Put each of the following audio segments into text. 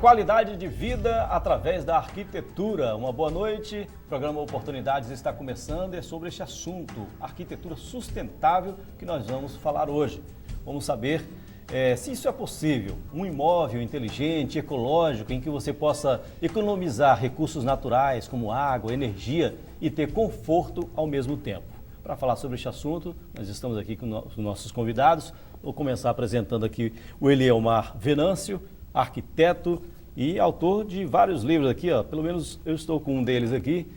qualidade de vida através da arquitetura. Uma boa noite, o programa Oportunidades está começando e é sobre este assunto, arquitetura sustentável, que nós vamos falar hoje. Vamos saber se isso é possível, um imóvel inteligente, ecológico, em que você possa economizar recursos naturais como água, energia e ter conforto ao mesmo tempo. Para falar sobre este assunto, nós estamos aqui com os nossos convidados. Vou começar apresentando aqui o Elielmar Venâncio, arquiteto e autor de vários livros aqui, ó. Pelo menos eu estou com um deles aqui,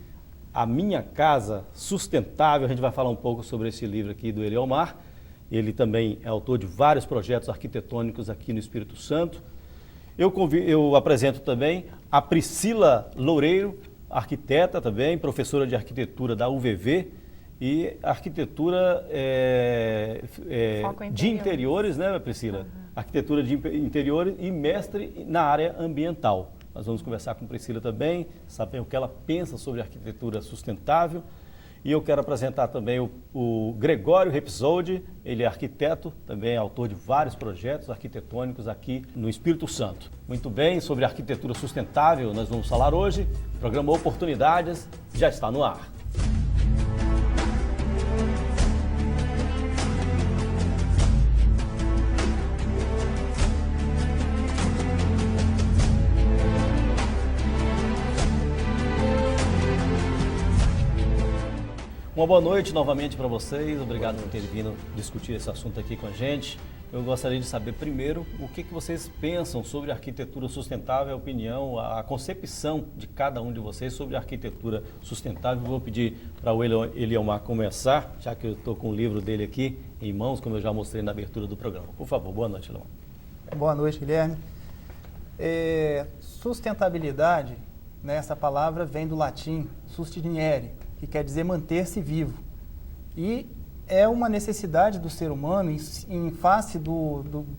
A Minha Casa Sustentável. A gente vai falar um pouco sobre esse livro aqui do Elielmar. Ele também é autor de vários projetos arquitetônicos aqui no Espírito Santo. Eu apresento também a Priscila Loureiro, arquiteta também, professora de arquitetura da UVV e arquitetura de interiores, né, Priscila? Uhum. Arquitetura de interiores e mestre na área ambiental. Nós vamos conversar com a Priscila também, saber o que ela pensa sobre arquitetura sustentável. E eu quero apresentar também o Gregório Repsoldi, ele é arquiteto, também é autor de vários projetos arquitetônicos aqui no Espírito Santo. Muito bem, sobre arquitetura sustentável nós vamos falar hoje. O programa Oportunidades já está no ar. Uma boa noite novamente para vocês, obrigado por terem vindo discutir esse assunto aqui com a gente. Eu gostaria de saber primeiro o que vocês pensam sobre arquitetura sustentável, a opinião, a concepção de cada um de vocês sobre arquitetura sustentável. Vou pedir para o Elielmar começar, já que eu estou com o livro dele aqui em mãos, como eu já mostrei na abertura do programa. Por favor, boa noite, Elielmar. Boa noite, Guilherme. Sustentabilidade, né, essa palavra vem do latim sustinere, que quer dizer manter-se vivo. E é uma necessidade do ser humano em face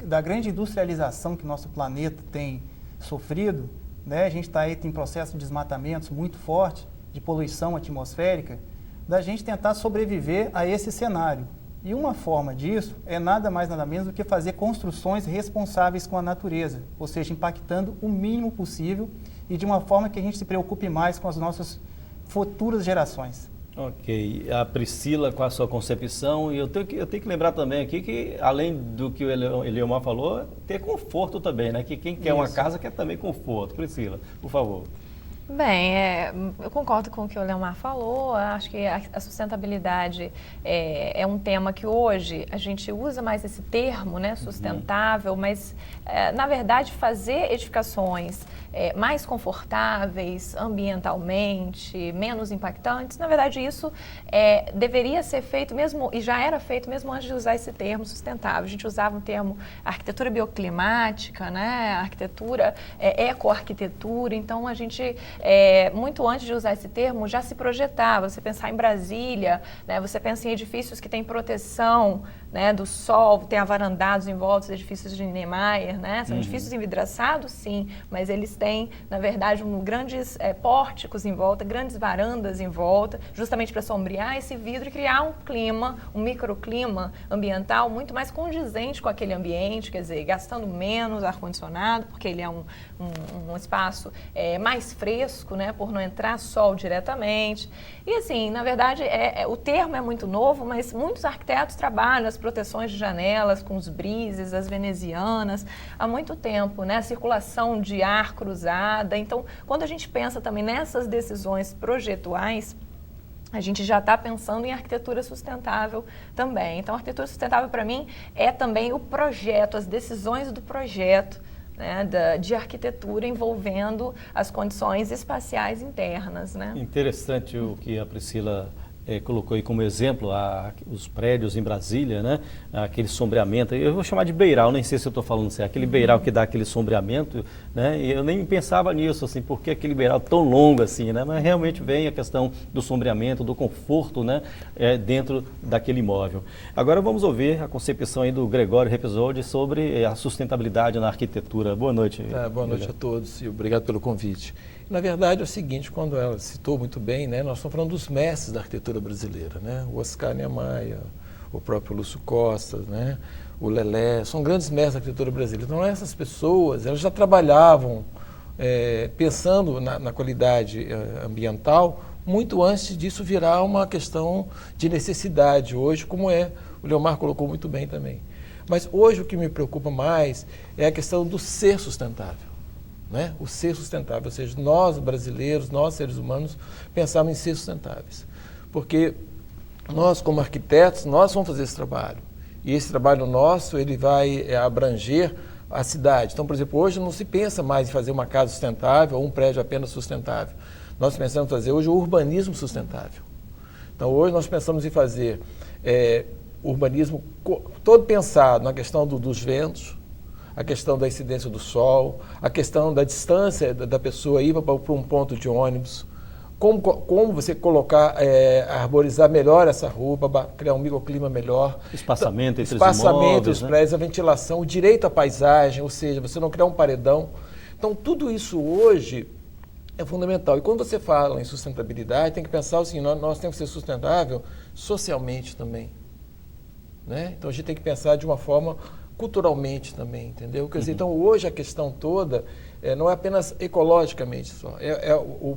da grande industrialização que nosso planeta tem sofrido, né? A gente tem processo de desmatamentos muito forte, de poluição atmosférica, da gente tentar sobreviver a esse cenário. E uma forma disso é nada mais nada menos do que fazer construções responsáveis com a natureza, ou seja, impactando o mínimo possível e de uma forma que a gente se preocupe mais com as nossas futuras gerações. Ok, a Priscila com a sua concepção, e eu tenho que lembrar também aqui que, além do que o Elielmar falou, ter conforto também, né? Que quem quer uma casa quer também conforto. Priscila, por favor. Bem, eu concordo com o que o Elielmar falou. Acho que a sustentabilidade é um tema que hoje a gente usa mais esse termo, né, sustentável, mas na verdade fazer edificações mais confortáveis ambientalmente, menos impactantes, na verdade isso deveria ser feito mesmo, e já era feito mesmo antes de usar esse termo sustentável. A gente usava o termo arquitetura bioclimática, né, arquitetura, ecoarquitetura, então a gente muito antes de usar esse termo, já se projetava. Você pensar em Brasília, né, você pensa em edifícios que têm proteção, né, do sol, tem avarandados em volta dos edifícios de Niemeyer, né? São edifícios envidraçados, sim, mas eles têm, na verdade, grandes pórticos em volta, grandes varandas em volta, justamente para sombrear esse vidro e criar um clima, um microclima ambiental muito mais condizente com aquele ambiente, quer dizer, gastando menos ar-condicionado, porque ele é um espaço mais fresco, né, por não entrar sol diretamente. E assim, na verdade, o termo é muito novo, mas muitos arquitetos trabalham as proteções de janelas com os brises, as venezianas, há muito tempo, né, a circulação de ar cruzada. Então, quando a gente pensa também nessas decisões projetuais, a gente já está pensando em arquitetura sustentável também. Então, a arquitetura sustentável, para mim, é também o projeto, as decisões do projeto, né, de arquitetura envolvendo as condições espaciais internas, né? Interessante o que a Priscila colocou aí como exemplo os prédios em Brasília, né? Aquele sombreamento, eu vou chamar de beiral, nem sei se eu estou falando certo, aquele beiral que dá aquele sombreamento, né? E eu nem pensava nisso, assim, por que aquele beiral tão longo assim, né? Mas realmente vem a questão do sombreamento, do conforto, né? Dentro daquele imóvel. Agora vamos ouvir a concepção aí do Gregório Repsoldi sobre a sustentabilidade na arquitetura. Boa noite. Boa noite a todos e obrigado pelo convite. Na verdade é o seguinte, quando ela citou muito bem, né, nós estamos falando dos mestres da arquitetura brasileira, né, o Oscar Niemeyer, o próprio Lúcio Costa, né, o Lelé, são grandes mestres da arquitetura brasileira. Então essas pessoas, elas já trabalhavam pensando na qualidade ambiental, muito antes disso virar uma questão de necessidade hoje, como o Leomar colocou muito bem também. Mas hoje o que me preocupa mais é a questão do ser sustentável, né? O ser sustentável, ou seja, nós brasileiros, nós seres humanos, pensamos em ser sustentáveis. Porque nós, como arquitetos, nós vamos fazer esse trabalho. E esse trabalho nosso, ele vai abranger a cidade. Então, por exemplo, hoje não se pensa mais em fazer uma casa sustentável ou um prédio apenas sustentável. Nós pensamos em fazer hoje o urbanismo sustentável. Então, hoje nós pensamos em fazer urbanismo todo pensado na questão dos ventos, a questão da incidência do sol, a questão da distância da pessoa ir para um ponto de ônibus, como você colocar, arborizar melhor essa rua, para criar um microclima melhor. Espaçamento entre os imóveis, os prédios, a ventilação, o direito à paisagem, ou seja, você não criar um paredão. Então, tudo isso hoje é fundamental. E quando você fala em sustentabilidade, tem que pensar assim, nós temos que ser sustentável socialmente também, né? Então, a gente tem que pensar de uma forma culturalmente também, entendeu? Quer dizer, então, hoje a questão toda não é apenas ecologicamente só.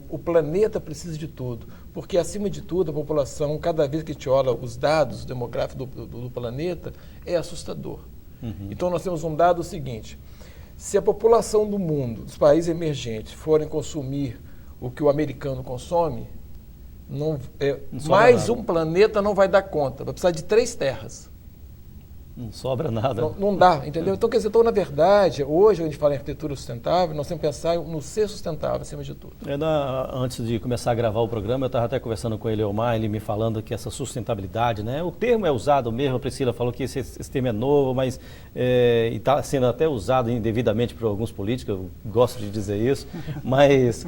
O planeta precisa de tudo, porque, acima de tudo, a população, cada vez que a gente olha os dados demográficos do planeta, é assustador. Então, nós temos um dado seguinte: se a população do mundo, dos países emergentes, forem consumir o que o americano consome, mais um planeta não vai dar conta. Vai precisar de 3 terras. Não sobra nada. Não dá, entendeu? Então, quer dizer, na verdade, hoje a gente fala em arquitetura sustentável, nós temos que pensar no ser sustentável, acima de tudo. Antes de começar a gravar o programa, eu estava até conversando com ele, Leomar, ele me falando que essa sustentabilidade, né? O termo é usado mesmo, a Priscila falou que esse termo é novo, mas está sendo até usado indevidamente por alguns políticos, eu gosto de dizer isso, mas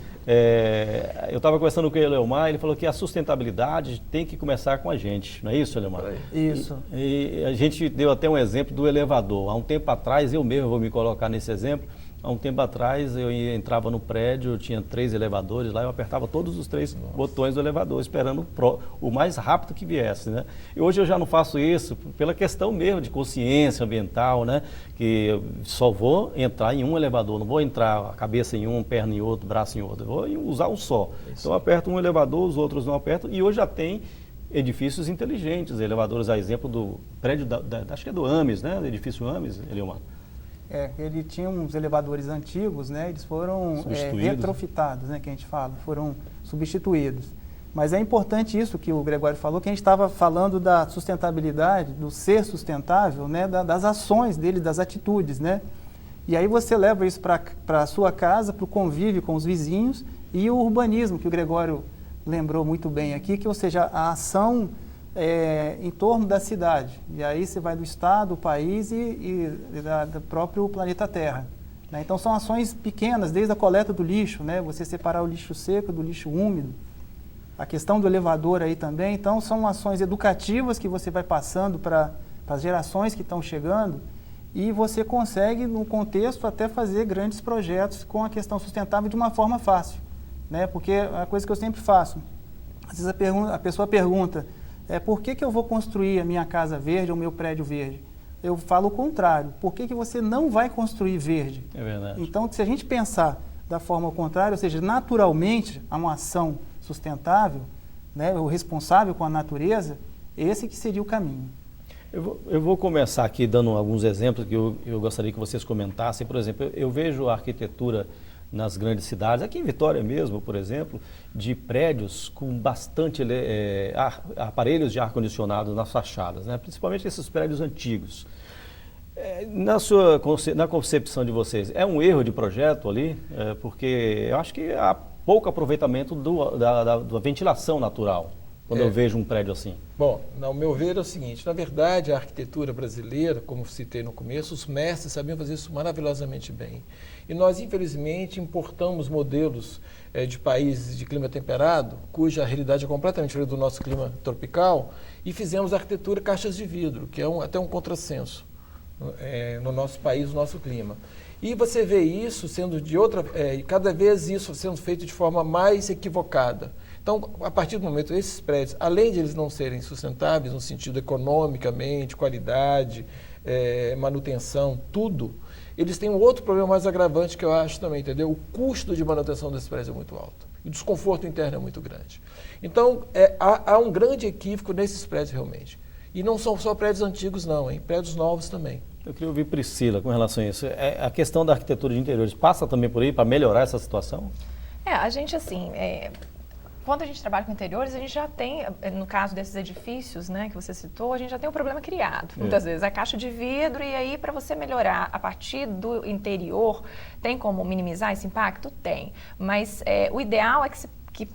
eu estava conversando com ele, Leomar, ele falou que a sustentabilidade tem que começar com a gente, não é isso, Leomar? Isso. E a gente deu até um exemplo do elevador. Há um tempo atrás, eu mesmo vou me colocar nesse exemplo, há um tempo atrás eu entrava no prédio, tinha 3 elevadores lá, eu apertava todos os 3 botões do elevador, esperando o mais rápido que viesse, né? E hoje eu já não faço isso pela questão mesmo de consciência ambiental, né? Que eu só vou entrar em um elevador, não vou entrar a cabeça em um, perna em outro, braço em outro, eu vou usar um só. Então eu aperto um elevador, os outros não apertam, e hoje já tem edifícios inteligentes, elevadores, a exemplo do prédio, acho que é do Ames, né? Do edifício Ames, Eliomar. Ele tinha uns elevadores antigos, né? Eles foram retrofitados, né? Que a gente fala, foram substituídos. Mas é importante isso que o Gregório falou, que a gente estava falando da sustentabilidade, do ser sustentável, né? Das ações dele, das atitudes, né? E aí você leva isso para a sua casa, para o convívio com os vizinhos e o urbanismo, que o Gregório lembrou muito bem aqui, que, ou seja, a ação em torno da cidade. E aí você vai do estado, do país e do próprio planeta Terra, né? Então são ações pequenas, desde a coleta do lixo, né? Você separar o lixo seco do lixo úmido. A questão do elevador aí também. Então são ações educativas que você vai passando para as gerações que estão chegando, e você consegue, no contexto, até fazer grandes projetos com a questão sustentável de uma forma fácil, né? Porque a coisa que eu sempre faço, às vezes a pessoa pergunta, por que eu vou construir a minha casa verde ou o meu prédio verde? Eu falo o contrário, por que você não vai construir verde? É verdade. Então, se a gente pensar da forma contrária, ou seja, naturalmente, a uma ação sustentável, né, o responsável com a natureza, esse que seria o caminho. Eu vou começar aqui dando alguns exemplos que eu gostaria que vocês comentassem. Por exemplo, eu vejo a arquitetura nas grandes cidades, aqui em Vitória mesmo, por exemplo, de prédios com bastante aparelhos de ar-condicionado nas fachadas, né? Principalmente esses prédios antigos. Na concepção de vocês, é um erro de projeto ali? Porque eu acho que há pouco aproveitamento da ventilação natural, quando eu vejo um prédio assim. Bom, ao meu ver é o seguinte, na verdade a arquitetura brasileira, como citei no começo, os mestres sabiam fazer isso maravilhosamente bem. E nós, infelizmente, importamos modelos de países de clima temperado, cuja realidade é completamente diferente do nosso clima tropical, e fizemos a arquitetura caixas de vidro, que é até um contrassenso no nosso país, no nosso clima. E você vê isso sendo cada vez isso sendo feito de forma mais equivocada. Então, a partir do momento, esses prédios, além de eles não serem sustentáveis no sentido economicamente, qualidade, manutenção, tudo, eles têm um outro problema mais agravante que eu acho também, entendeu? O custo de manutenção desses prédios é muito alto. E o desconforto interno é muito grande. Então, há um grande equívoco nesses prédios realmente. E não são só prédios antigos não, hein? Prédios novos também. Eu queria ouvir Priscila com relação a isso. A questão da arquitetura de interiores passa também por aí para melhorar essa situação? A gente assim, quando a gente trabalha com interiores, a gente já tem, no caso desses edifícios, né, que você citou, a gente já tem um problema criado. Muitas vezes a caixa de vidro, e aí para você melhorar a partir do interior, tem como minimizar esse impacto? Tem. Mas o ideal é que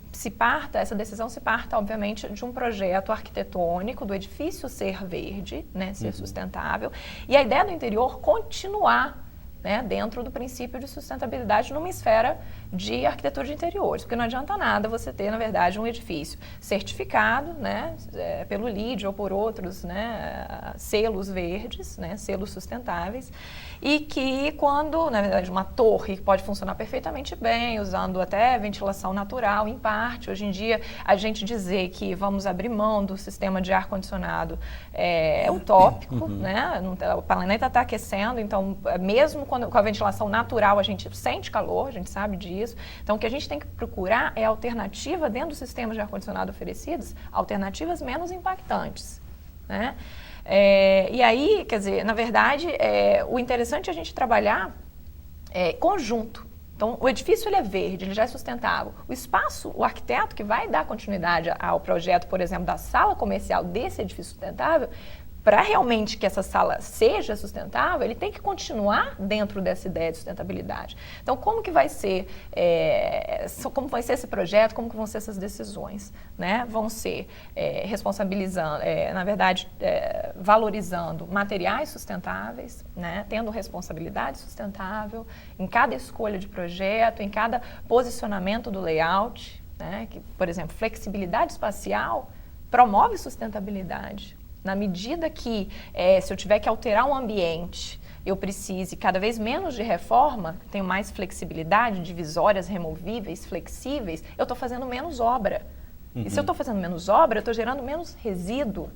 essa decisão se parta, obviamente, de um projeto arquitetônico, do edifício ser verde, né, ser sustentável, e a ideia do interior continuar, né, dentro do princípio de sustentabilidade numa esfera de arquitetura de interiores, porque não adianta nada você ter, na verdade, um edifício certificado, né, pelo LEED ou por outros, né, selos verdes, né, selos sustentáveis, e que quando, na verdade, uma torre pode funcionar perfeitamente bem, usando até ventilação natural, em parte. Hoje em dia, a gente dizer que vamos abrir mão do sistema de ar-condicionado é utópico, né? O planeta está aquecendo, então, mesmo com a ventilação natural, a gente sente calor, a gente sabe disso. Então, o que a gente tem que procurar é alternativa dentro dos sistemas de ar-condicionado oferecidos, alternativas menos impactantes, né? E aí, quer dizer, na verdade, o interessante é a gente trabalhar conjunto. Então, o edifício ele é verde, ele já é sustentável. O espaço, o arquiteto que vai dar continuidade ao projeto, por exemplo, da sala comercial desse edifício sustentável, para realmente que essa sala seja sustentável, ele tem que continuar dentro dessa ideia de sustentabilidade. Então, como que vai ser, como vai ser esse projeto, como que vão ser essas decisões, né? Vão ser responsabilizando, na verdade, valorizando materiais sustentáveis, né? Tendo responsabilidade sustentável em cada escolha de projeto, em cada posicionamento do layout, né? Que, por exemplo, flexibilidade espacial promove sustentabilidade. Na medida que, se eu tiver que alterar um ambiente, eu precise cada vez menos de reforma, tenho mais flexibilidade, divisórias removíveis, flexíveis, eu estou fazendo menos obra. E se eu estou fazendo menos obra, eu estou gerando menos resíduo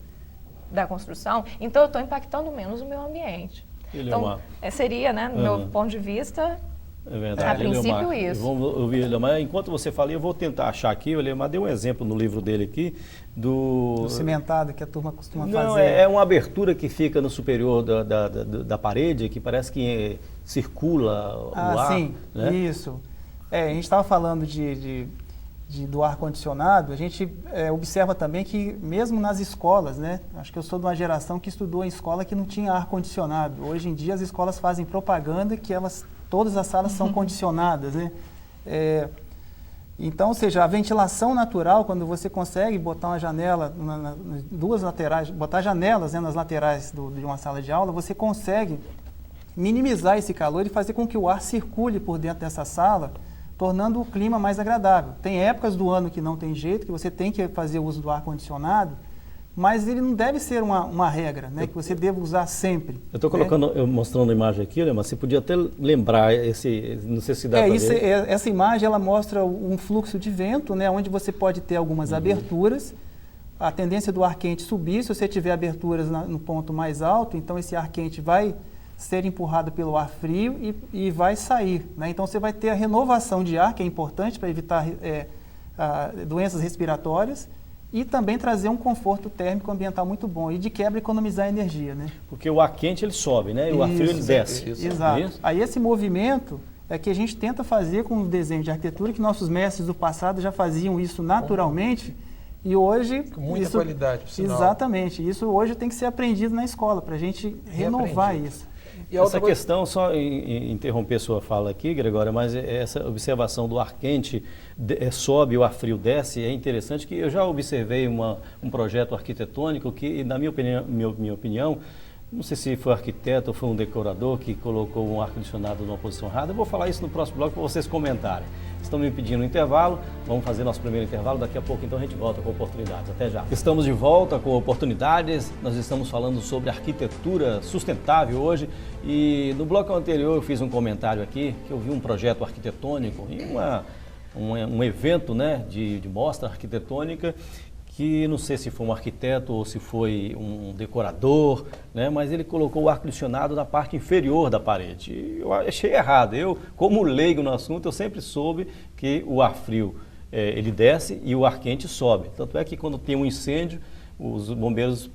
da construção, então eu estou impactando menos o meu ambiente. Então, seria, né, do meu ponto de vista... É verdade. A princípio, Eliomar, isso. Vamos ouvir, Eliomar. Enquanto você fala, eu vou tentar achar aqui. O Eliomar deu um exemplo no livro dele aqui do cimentado que a turma costuma fazer. Não, é uma abertura que fica no superior da parede, que parece que circula o ar. Sim, né? Isso. A gente estava falando do ar-condicionado, a gente observa também que mesmo nas escolas, né? Acho que eu sou de uma geração que estudou em escola que não tinha ar-condicionado. Hoje em dia as escolas fazem propaganda que todas as salas são condicionadas, né? Então, ou seja, a ventilação natural, quando você consegue botar uma janela, duas laterais, botar janelas, né, nas laterais de uma sala de aula, você consegue minimizar esse calor e fazer com que o ar circule por dentro dessa sala, tornando o clima mais agradável. Tem épocas do ano que não tem jeito, que você tem que fazer uso do ar-condicionado, mas ele não deve ser uma regra, né, que você deva usar sempre. Eu estou colocando, mostrando a imagem aqui, mas você podia até lembrar não sei se dá para ver. Essa imagem ela mostra um fluxo de vento, né, onde você pode ter algumas aberturas. A tendência do ar quente subir, se você tiver aberturas no ponto mais alto, então esse ar quente vai ser empurrado pelo ar frio e vai sair, né? Então você vai ter a renovação de ar, que é importante para evitar doenças respiratórias, e também trazer um conforto térmico ambiental muito bom e de quebra economizar energia, né? Porque o ar quente ele sobe, né? E o ar frio ele desce. Exato. Isso? Aí esse movimento é que a gente tenta fazer com o desenho de arquitetura, que nossos mestres do passado já faziam isso naturalmente, e hoje... Com muita qualidade, por sinal. Exatamente. Isso hoje tem que ser aprendido na escola, para a gente renovar isso. E essa questão, só interromper sua fala aqui, Gregório, mas essa observação do ar quente sobe, o ar frio desce, é interessante, que eu já observei um projeto arquitetônico que, na minha opinião, não sei se foi arquiteto ou foi um decorador que colocou um ar-condicionado numa posição errada. Eu vou falar isso no próximo bloco para vocês comentarem. Estão me pedindo um intervalo, vamos fazer nosso primeiro intervalo, daqui a pouco então a gente volta com oportunidades. Até já. Estamos de volta com oportunidades, nós estamos falando sobre arquitetura sustentável hoje e no bloco anterior eu fiz um comentário aqui que eu vi um projeto arquitetônico em um evento, né, de mostra arquitetônica, que não sei se foi um arquiteto ou se foi um decorador, né, mas ele colocou o ar-condicionado na parte inferior da parede. E eu achei errado. Eu, como leigo no assunto, eu sempre soube que o ar frio ele desce e o ar quente sobe. Tanto é que quando tem um incêndio, os bombeiros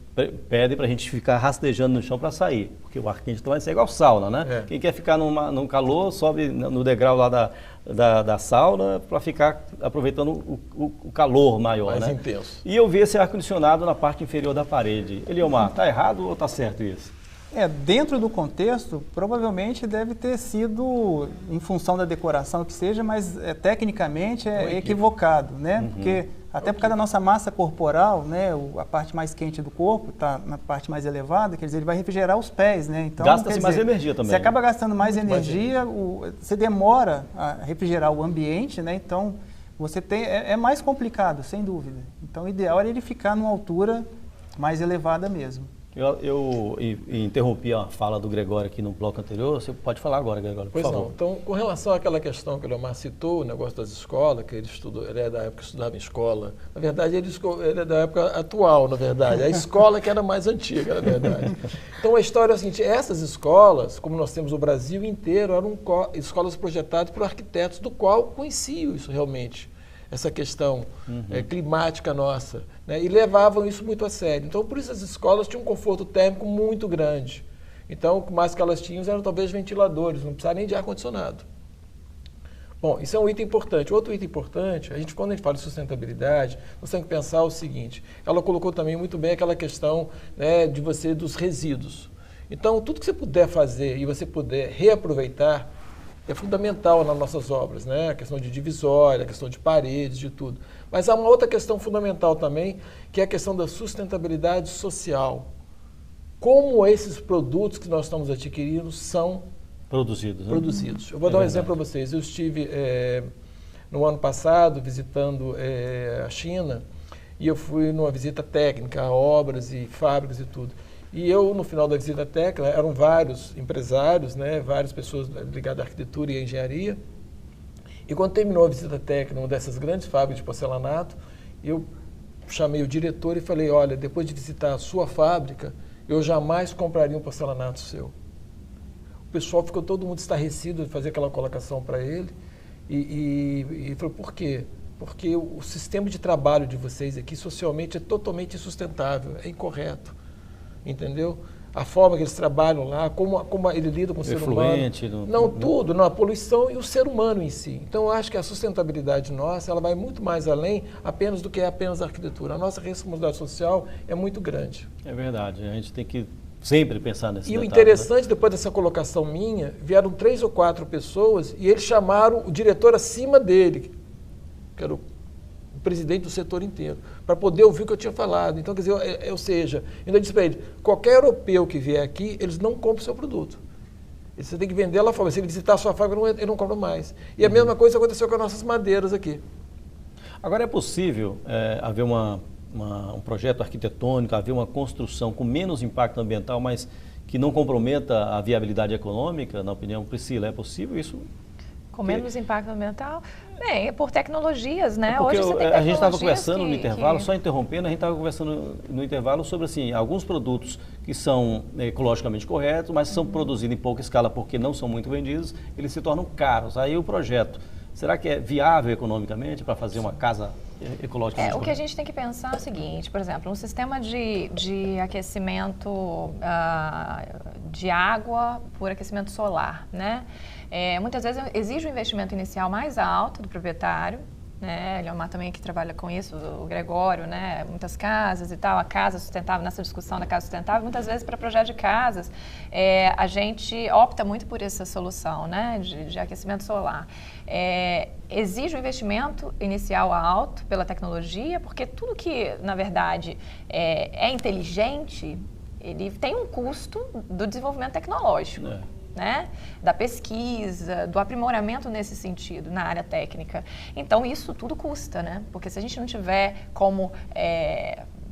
pedem para a gente ficar rastejando no chão para sair, porque o ar quente vai ser igual sauna, né? Quem quer ficar num calor, sobe no degrau lá da sauna para ficar aproveitando o calor maior, mais né? intenso. E eu vi esse ar-condicionado na parte inferior da parede. Eliomar, está errado ou está certo isso? Dentro do contexto, provavelmente deve ter sido em função da decoração que seja, mas tecnicamente é equivocado, né? Porque até por causa da nossa massa corporal, né, a parte mais quente do corpo está na parte mais elevada, quer dizer, ele vai refrigerar os pés, né? Então, gasta-se mais energia também. Você acaba gastando mais energia, você demora a refrigerar o ambiente, né? Então, você tem, é mais complicado, sem dúvida. Então, o ideal é ele ficar numa altura mais elevada mesmo. Eu interrompi a fala do Gregório aqui no bloco anterior. Você pode falar agora, Gregório, por favor. Não. Então, com relação àquela questão que o Leomar citou, o negócio das escolas, que ele é da época que estudava em escola. Na verdade, ele é da época atual, na verdade. A escola que era mais antiga, na verdade. Então, a história é a seguinte: essas escolas, como nós temos o Brasil inteiro, eram escolas projetadas por arquitetos, do qual conheciam isso realmente, essa questão climática nossa, né? E levavam isso muito a sério. Então, por isso as escolas tinham um conforto térmico muito grande. Então, o mais que elas tinham eram talvez ventiladores, não precisava nem de ar-condicionado. Bom, isso é um item importante. Outro item importante, quando a gente fala de sustentabilidade, nós temos que pensar o seguinte: ela colocou também muito bem aquela questão, né, dos resíduos. Então, tudo que você puder fazer e você puder reaproveitar, é fundamental nas nossas obras, né? A questão de divisória, a questão de paredes, de tudo. Mas há uma outra questão fundamental também, que é a questão da sustentabilidade social. Como esses produtos que nós estamos adquirindo são produzidos. Eu vou dar um exemplo para vocês. Eu estive no ano passado visitando a China e eu fui numa visita técnica a obras e fábricas e tudo. E eu, no final da visita técnica, eram vários empresários, né, várias pessoas ligadas à arquitetura e à engenharia. E quando terminou a visita técnica, uma dessas grandes fábricas de porcelanato, eu chamei o diretor e falei: olha, depois de visitar a sua fábrica, eu jamais compraria um porcelanato seu. O pessoal ficou todo mundo estarrecido de fazer aquela colocação para ele. E falou: por quê? Porque o sistema de trabalho de vocês aqui, socialmente, é totalmente insustentável, é incorreto. Entendeu? A forma que eles trabalham lá, como ele lida com o ser humano. A poluição e o ser humano em si. Então, eu acho que a sustentabilidade nossa, ela vai muito mais além apenas do que apenas a arquitetura. A nossa responsabilidade social é muito grande. É verdade, a gente tem que sempre pensar nesse detalhe. E o interessante, depois dessa colocação minha, vieram 3 ou 4 pessoas e eles chamaram o diretor acima dele, que era o presidente do setor inteiro, para poder ouvir o que eu tinha falado. Então, quer dizer, ou seja, ainda disse para ele: qualquer europeu que vier aqui, eles não compram o seu produto. Você tem que vender lá fora. Se ele visitar a sua fábrica, ele não compra mais. E a mesma coisa aconteceu com as nossas madeiras aqui. Agora, é possível haver um projeto arquitetônico, haver uma construção com menos impacto ambiental, mas que não comprometa a viabilidade econômica, na opinião Priscila? É possível isso? Com menos impacto ambiental? Bem, por tecnologias, né? Porque hoje você tem a gente estava conversando no intervalo, que... só interrompendo, a gente estava conversando no intervalo sobre assim, alguns produtos que são ecologicamente corretos, mas são produzidos em pouca escala porque não são muito vendidos, eles se tornam caros. Aí o projeto, será que é viável economicamente para fazer uma casa ecologicamente correta? O que a gente tem que pensar é o seguinte: por exemplo, um sistema de aquecimento de água por aquecimento solar, né? Muitas vezes exige um investimento inicial mais alto do proprietário, né? Eliomar também que trabalha com isso, o Gregório, né? Muitas casas e tal, a casa sustentável, nessa discussão da casa sustentável, muitas vezes para projeto de casas, a gente opta muito por essa solução, né? De aquecimento solar. Exige um investimento inicial alto pela tecnologia, porque tudo que, na verdade, é inteligente, ele tem um custo do desenvolvimento tecnológico. Né? Da pesquisa, do aprimoramento nesse sentido, na área técnica. Então, isso tudo custa, né? Porque se a gente não tiver como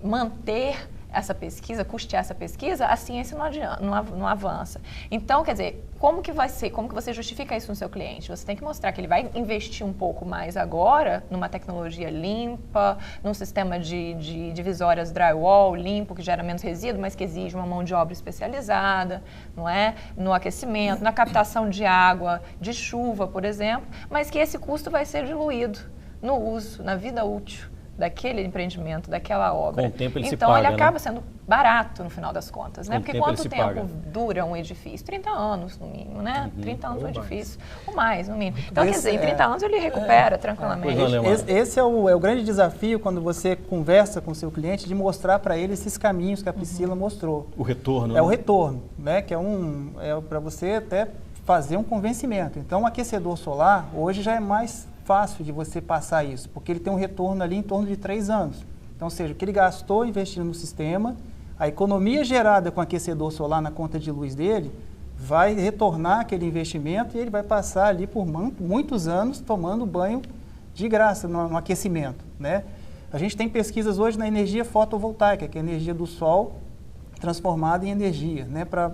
manter essa pesquisa, custear essa pesquisa, a ciência não avança. Então, quer dizer, como que você justifica isso no seu cliente? Você tem que mostrar que ele vai investir um pouco mais agora numa tecnologia limpa, num sistema de divisórias drywall limpo, que gera menos resíduo, mas que exige uma mão de obra especializada, não é? No aquecimento, na captação de água, de chuva, por exemplo, mas que esse custo vai ser diluído no uso, na vida útil daquele empreendimento, daquela obra. Com o tempo ele então se paga, ele acaba né? sendo barato no final das contas, né? Com o Porque tempo quanto ele se tempo paga. dura um edifício? 30 anos no mínimo, né? 30 anos um edifício, ou mais no mínimo. Então, Esse quer dizer, em é- 30 anos ele recupera tranquilamente. Pois não, Leomar. Esse é o grande desafio quando você conversa com o seu cliente, de mostrar para ele esses caminhos que a Priscila mostrou. O retorno, É o né? retorno, né? Que é para você até fazer um convencimento. Então, o aquecedor solar hoje já é mais fácil de você passar isso, porque ele tem um retorno ali em torno de 3 anos. Então, ou seja, o que ele gastou investindo no sistema, a economia gerada com o aquecedor solar na conta de luz dele vai retornar aquele investimento e ele vai passar ali por muitos anos tomando banho de graça no aquecimento, né? A gente tem pesquisas hoje na energia fotovoltaica, que é a energia do sol transformada em energia, né, para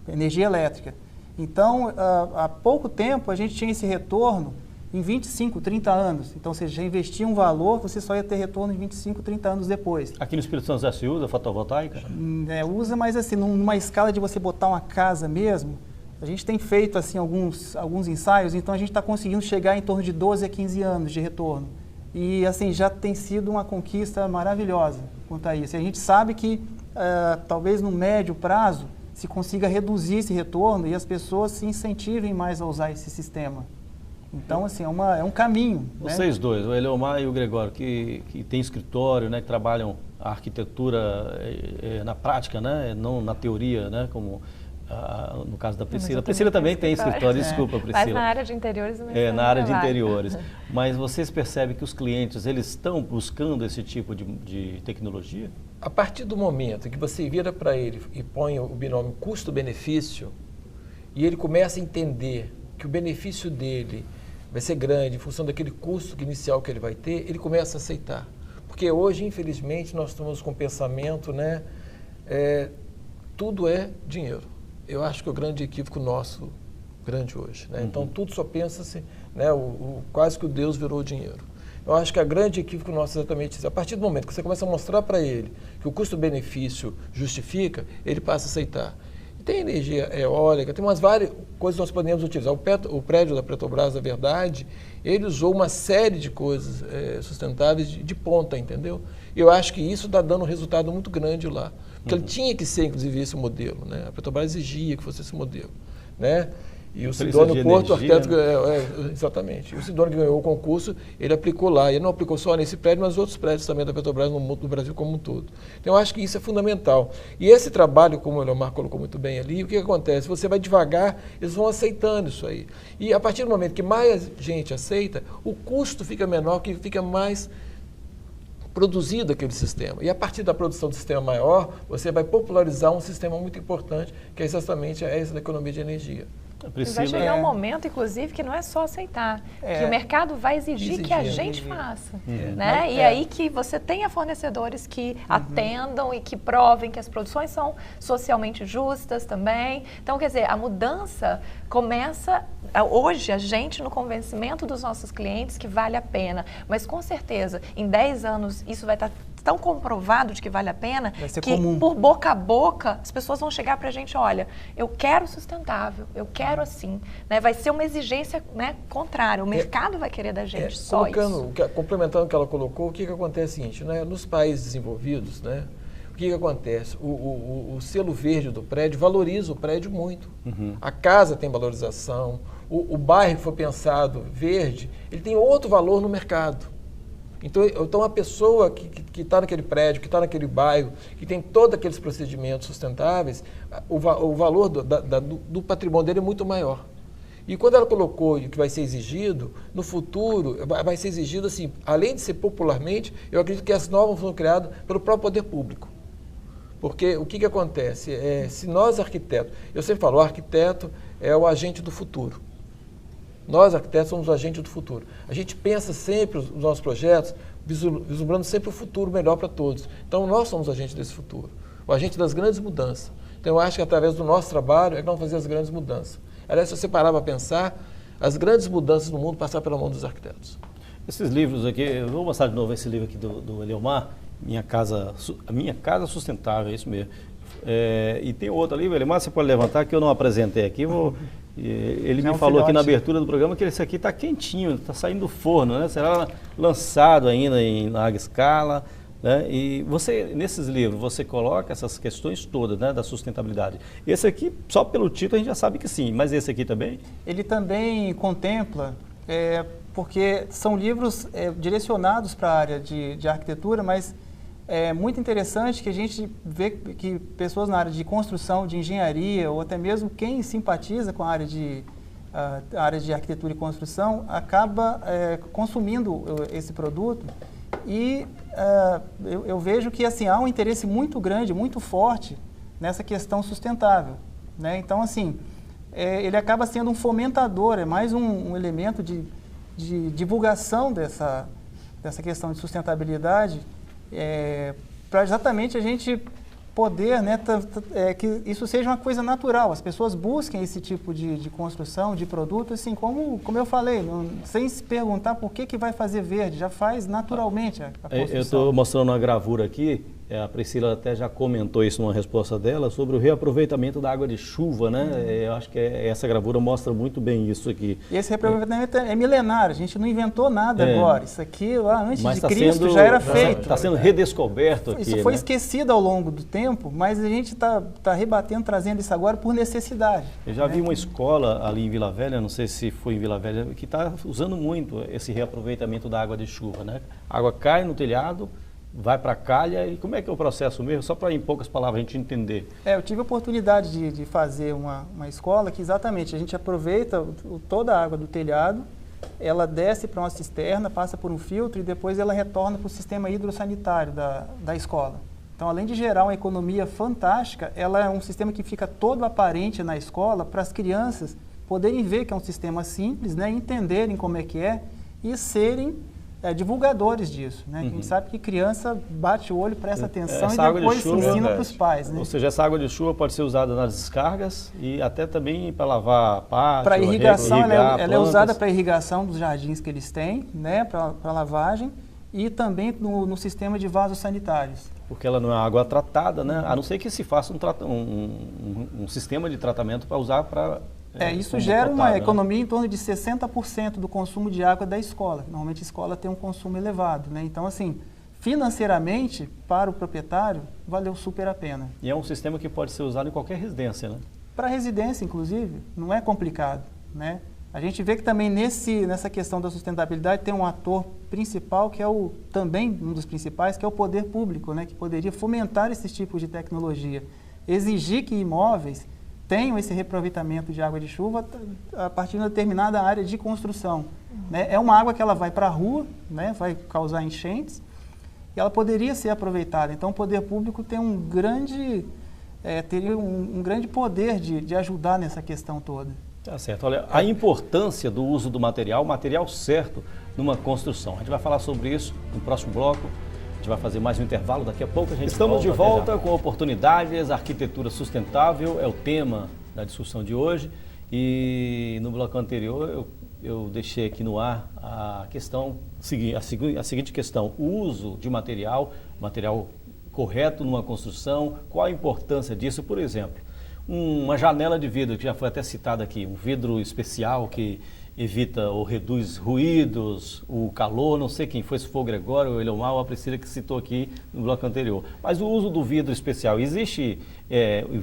energia elétrica. Então, há pouco tempo, a gente tinha esse retorno em 25, 30 anos. Então, você já investia um valor, você só ia ter retorno em 25, 30 anos depois. Aqui no Espírito Santo já se usa fotovoltaica? Usa, mas assim, numa escala de você botar uma casa mesmo, a gente tem feito assim alguns ensaios, então a gente está conseguindo chegar em torno de 12 a 15 anos de retorno. E assim, já tem sido uma conquista maravilhosa quanto a isso. E a gente sabe que talvez no médio prazo se consiga reduzir esse retorno e as pessoas se incentivem mais a usar esse sistema. Então, assim, é um caminho. Vocês dois, o Eleomar e o Gregório, que tem escritório, né, que trabalham a arquitetura na prática, né, não na teoria, né, como no caso da Priscila. A Priscila também tem escritório, desculpa, Priscila. Mas na área de interiores não na área de interiores. Mas vocês percebem que os clientes, eles estão buscando esse tipo de tecnologia? A partir do momento que você vira para ele e põe o binômio custo-benefício, e ele começa a entender que o benefício dele vai ser grande em função daquele custo inicial que ele vai ter, ele começa a aceitar. Porque hoje, infelizmente, nós estamos com o pensamento, né, tudo é dinheiro. Eu acho que é o grande equívoco nosso, grande hoje. Né? Então, tudo só pensa-se, né, quase que o Deus virou dinheiro. Eu acho que a grande equívoco nosso é exatamente isso. A partir do momento que você começa a mostrar para ele que o custo-benefício justifica, ele passa a aceitar. Tem energia eólica, tem umas várias coisas que nós podemos utilizar. O prédio da Petrobras, na verdade, ele usou uma série de coisas sustentáveis de ponta, entendeu? E eu acho que isso está dando um resultado muito grande lá. Porque ele tinha que ser, inclusive, esse modelo, né? A Petrobras exigia que fosse esse modelo, né? E o Sidônio Porto, arquiteto, exatamente. O Sidônio que ganhou o concurso, ele aplicou lá. Ele não aplicou só nesse prédio, mas outros prédios também da Petrobras no Brasil como um todo. Então, eu acho que isso é fundamental. E esse trabalho, como o Eleomar colocou muito bem ali, o que acontece? Você vai devagar, eles vão aceitando isso aí. E a partir do momento que mais gente aceita, o custo fica menor, que fica mais produzido aquele sistema. E a partir da produção do sistema maior, você vai popularizar um sistema muito importante, que é exatamente essa da economia de energia. Vai chegar um momento, inclusive, que não é só aceitar, que o mercado vai exigir que a gente faça. Né? E aí que você tenha fornecedores que atendam e que provem que as produções são socialmente justas também. Então, quer dizer, a mudança começa hoje, a gente, no convencimento dos nossos clientes que vale a pena. Mas, com certeza, em 10 anos, isso vai estar tão comprovado de que vale a pena, que comum. Por boca a boca, as pessoas vão chegar para a gente, olha, eu quero sustentável, eu quero assim. Né? Vai ser uma exigência, né, contrária, o mercado vai querer da gente só isso. Complementando o que ela colocou, o que acontece é o seguinte, né? Nos países desenvolvidos, né, o que acontece? O selo verde do prédio valoriza o prédio muito. A casa tem valorização, o bairro que foi pensado verde, ele tem outro valor no mercado. Então a pessoa que está naquele prédio, que está naquele bairro, que tem todos aqueles procedimentos sustentáveis, o valor do patrimônio dele é muito maior. E quando ela colocou que vai ser exigido, no futuro vai ser exigido, assim, além de ser popularmente, eu acredito que as normas foram criadas pelo próprio poder público. Porque o que acontece? Se nós arquitetos, eu sempre falo, o arquiteto é o agente do futuro. Nós, arquitetos, somos o agente do futuro. A gente pensa sempre os nossos projetos vislumbrando sempre o futuro melhor para todos. Então, nós somos agentes desse futuro, o agente das grandes mudanças. Então, eu acho que através do nosso trabalho é que nós vamos fazer as grandes mudanças. Aliás, se você parar para pensar, as grandes mudanças no mundo passaram pela mão dos arquitetos. Esses livros aqui, eu vou mostrar de novo esse livro aqui do Eliomar, A Minha Casa Sustentável, é isso mesmo. E tem outro ali, Eliomar, você pode levantar, que eu não apresentei aqui. Ele me falou aqui na abertura do programa que esse aqui está quentinho, está saindo do forno, né? Será lançado ainda em larga escala. Né? E você, nesses livros, você coloca essas questões todas, né, da sustentabilidade. Esse aqui, só pelo título, a gente já sabe que sim, mas esse aqui também? Ele também contempla, porque são livros direcionados para a área de arquitetura, mas é muito interessante que a gente vê que pessoas na área de construção, de engenharia, ou até mesmo quem simpatiza com a área de arquitetura e construção, acaba consumindo esse produto. E eu vejo que assim, há um interesse muito grande, muito forte nessa questão sustentável. Né? Então, assim, ele acaba sendo um fomentador, é mais um elemento de divulgação dessa questão de sustentabilidade, para exatamente a gente poder, né, que isso seja uma coisa natural, as pessoas busquem esse tipo de construção, de produto, assim, como eu falei, sem se perguntar por que vai fazer verde, já faz naturalmente a construção. Eu estou mostrando uma gravura aqui, a Priscila até já comentou isso numa resposta dela, sobre o reaproveitamento da água de chuva, né? Eu acho que essa gravura mostra muito bem isso aqui. E esse reaproveitamento é milenar, a gente não inventou nada agora, isso aqui lá antes de Cristo já era feito. Está sendo redescoberto aqui. Isso foi esquecido ao longo do tempo, mas a gente está rebatendo, trazendo isso agora por necessidade. Eu já vi uma escola ali em Vila Velha, não sei se foi em Vila Velha, que está usando muito esse reaproveitamento da água de chuva, né? A água cai no telhado, vai para a calha, e como é que é o processo mesmo? Só para, em poucas palavras, a gente entender. Eu tive a oportunidade de fazer uma escola que exatamente a gente aproveita toda a água do telhado, ela desce para uma cisterna, passa por um filtro e depois ela retorna para o sistema hidrossanitário da escola. Então, além de gerar uma economia fantástica, ela é um sistema que fica todo aparente na escola para as crianças poderem ver que é um sistema simples, né, entenderem como é que é e serem divulgadores disso, né? A gente sabe que criança bate o olho, presta atenção e depois se ensina para os pais, né? Ou seja, essa água de chuva pode ser usada nas descargas e até também para lavar pátio, para irrigação, ela é usada para irrigação dos jardins que eles têm, né? Para lavagem e também no sistema de vasos sanitários. Porque ela não é água tratada, né? A não ser que se faça um sistema de tratamento para usar para... isso gera uma economia em torno de 60% do consumo de água da escola. Normalmente a escola tem um consumo elevado, né? Então, assim, financeiramente, para o proprietário, valeu super a pena. E é um sistema que pode ser usado em qualquer residência, né? Para residência, inclusive, não é complicado, né? A gente vê que também nessa questão da sustentabilidade tem um ator principal, que é também um dos principais, que é o poder público, né? Que poderia fomentar esses tipos de tecnologia. Exigir que imóveis tenham esse reaproveitamento de água de chuva a partir de uma determinada área de construção. Né? É uma água que ela vai para a rua, né? Vai causar enchentes, e ela poderia ser aproveitada. Então, o poder público tem teria um grande poder de ajudar nessa questão toda. Tá certo. Olha, a importância do uso do material, o material certo numa construção. A gente vai falar sobre isso no próximo bloco. A gente vai fazer mais um intervalo, daqui a pouco a gente Estamos de volta com oportunidades, arquitetura sustentável é o tema da discussão de hoje. E no bloco anterior eu deixei aqui no ar a seguinte questão: o uso de material correto numa construção, qual a importância disso? Por exemplo, uma janela de vidro, que já foi até citada aqui, um vidro especial que evita ou reduz ruídos, o calor, não sei quem foi, se foi o Gregório, o Eliomar ou a Priscila que citou aqui no bloco anterior. Mas o uso do vidro especial, existe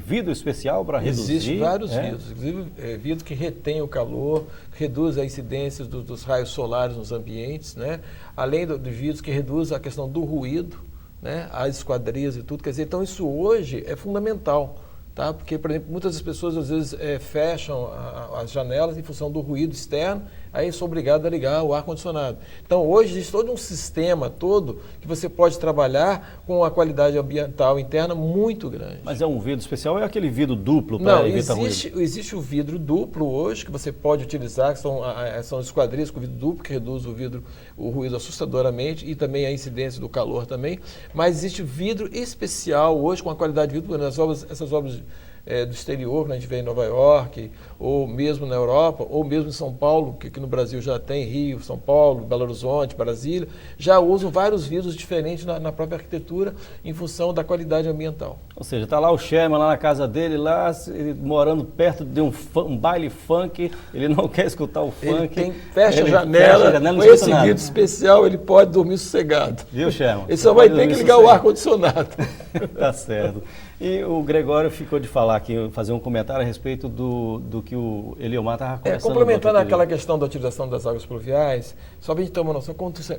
vidro especial para reduzir? Existem vários vidros, inclusive vidro que retém o calor, reduz a incidência dos raios solares nos ambientes, né? Além dos vidros que reduz a questão do ruído, né? As esquadrias e tudo, quer dizer, então isso hoje é fundamental. tá? Porque, por exemplo, muitas das pessoas às vezes fecham as janelas em função do ruído externo, aí sou obrigado a ligar o ar-condicionado. Então, hoje existe todo um sistema todo que você pode trabalhar com uma qualidade ambiental interna muito grande. Mas é um vidro especial ou é aquele vidro duplo para evitar ruído? Existe o vidro duplo hoje que você pode utilizar, que são esquadrias com vidro duplo, que reduz o ruído assustadoramente e também a incidência do calor também. Mas existe vidro especial hoje com a qualidade de vidro, essas obras do exterior, que a gente vê em Nova York, ou mesmo na Europa, ou mesmo em São Paulo, que aqui no Brasil já tem, Rio, São Paulo, Belo Horizonte, Brasília, já usam vários vidros diferentes na própria arquitetura em função da qualidade ambiental. Ou seja, está lá o Sherman, lá na casa dele, ele morando perto de um baile funk, ele não quer escutar o funk. Fecha a janela, com esse vidro especial ele pode dormir sossegado. Viu, Sherman? Ele só vai ter que ligar o ar-condicionado. Tá certo. E o Gregório ficou de falar aqui, fazer um comentário a respeito do que o Eliomar estava conversando. Complementando aquela questão da utilização das águas pluviais, só para a gente ter uma noção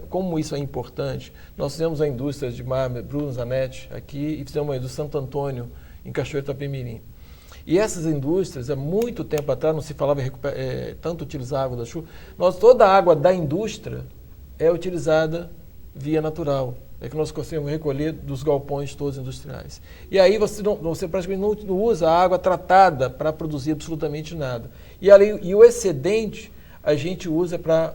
como isso é importante. Nós fizemos a indústria de mármore Bruno Zanetti aqui e fizemos a indústria Santo Antônio, em Cachoeiro Itapemirim. E essas indústrias, há muito tempo atrás, não se falava tanto utilizar a água da chuva, toda a água da indústria é utilizada via natural. É que nós conseguimos recolher dos galpões todos industriais. E aí você praticamente não usa a água tratada para produzir absolutamente nada. E o excedente a gente usa para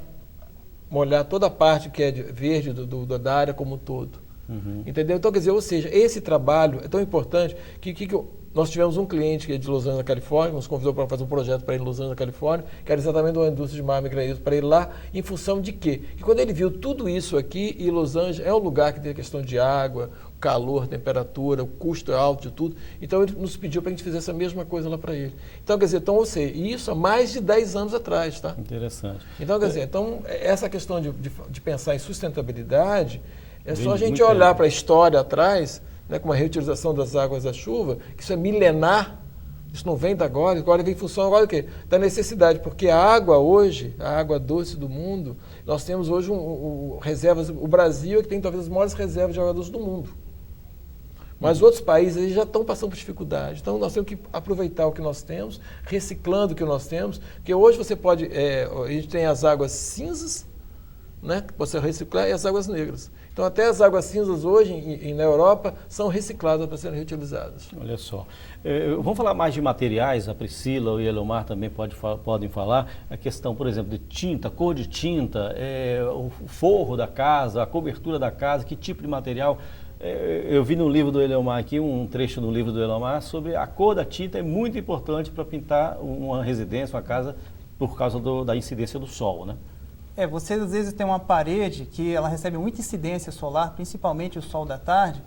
molhar toda a parte que é verde da área como um todo. Uhum. Entendeu? Então, quer dizer, ou seja, esse trabalho é tão importante que nós tivemos um cliente que é de Los Angeles, na Califórnia, nos convidou para fazer um projeto para ir em Los Angeles, na Califórnia, que era exatamente uma indústria de mármore e granito, para ir lá em função de quê? Que quando ele viu tudo isso aqui, e Los Angeles é um lugar que tem a questão de água, calor, temperatura, o custo é alto de tudo, então ele nos pediu para a gente fazer essa mesma coisa lá para ele. Então, quer dizer, isso há mais de 10 anos atrás, tá? Interessante. Então, quer dizer, essa questão de pensar em sustentabilidade, é só a gente olhar para a história atrás, né, com a reutilização das águas da chuva, que isso é milenar, isso não vem da agora vem em função agora do quê? Da necessidade, porque a água hoje, a água doce do mundo, nós temos hoje reservas, o Brasil é que tem talvez as maiores reservas de água doce do mundo. Mas outros países eles já estão passando por dificuldade, então nós temos que aproveitar o que nós temos, reciclando o que nós temos, porque hoje você pode, a gente tem as águas cinzas, né, que você reciclar, e as águas negras. Então, até as águas cinzas hoje, na Europa, são recicladas para serem reutilizadas. Olha só. Vamos falar mais de materiais, a Priscila e o Eliomar também podem falar. A questão, por exemplo, de tinta, cor de tinta, o forro da casa, a cobertura da casa, que tipo de material. Eu vi no livro do Eliomar aqui, um trecho do livro do Eliomar, sobre a cor da tinta é muito importante para pintar uma residência, uma casa, por causa da incidência do sol, né? Você às vezes tem uma parede que ela recebe muita incidência solar, principalmente o sol da tarde,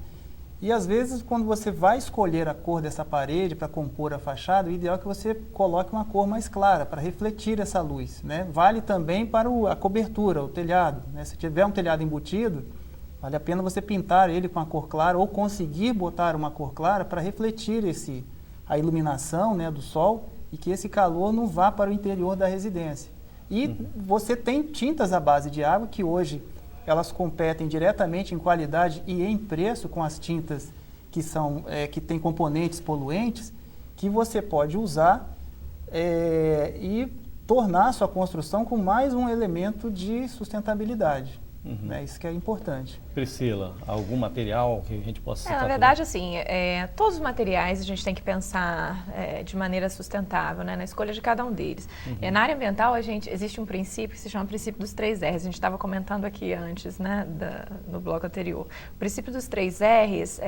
e às vezes quando você vai escolher a cor dessa parede para compor a fachada, o ideal é que você coloque uma cor mais clara para refletir essa luz, né? Vale também para a cobertura, o telhado, né? Se tiver um telhado embutido, vale a pena você pintar ele com a cor clara ou conseguir botar uma cor clara para refletir a iluminação, né, do sol e que esse calor não vá para o interior da residência. E você tem tintas à base de água, que hoje elas competem diretamente em qualidade e em preço com as tintas que têm componentes poluentes, que você pode usar e tornar a sua construção com mais um elemento de sustentabilidade. Né? Isso que é importante. Priscila, algum material que a gente possa citar? Na verdade, assim, todos os materiais a gente tem que pensar de maneira sustentável, né, na escolha de cada um deles. Na área ambiental, existe um princípio que se chama princípio dos 3 R's. A gente estava comentando aqui antes, né, no bloco anterior. O princípio dos 3 R's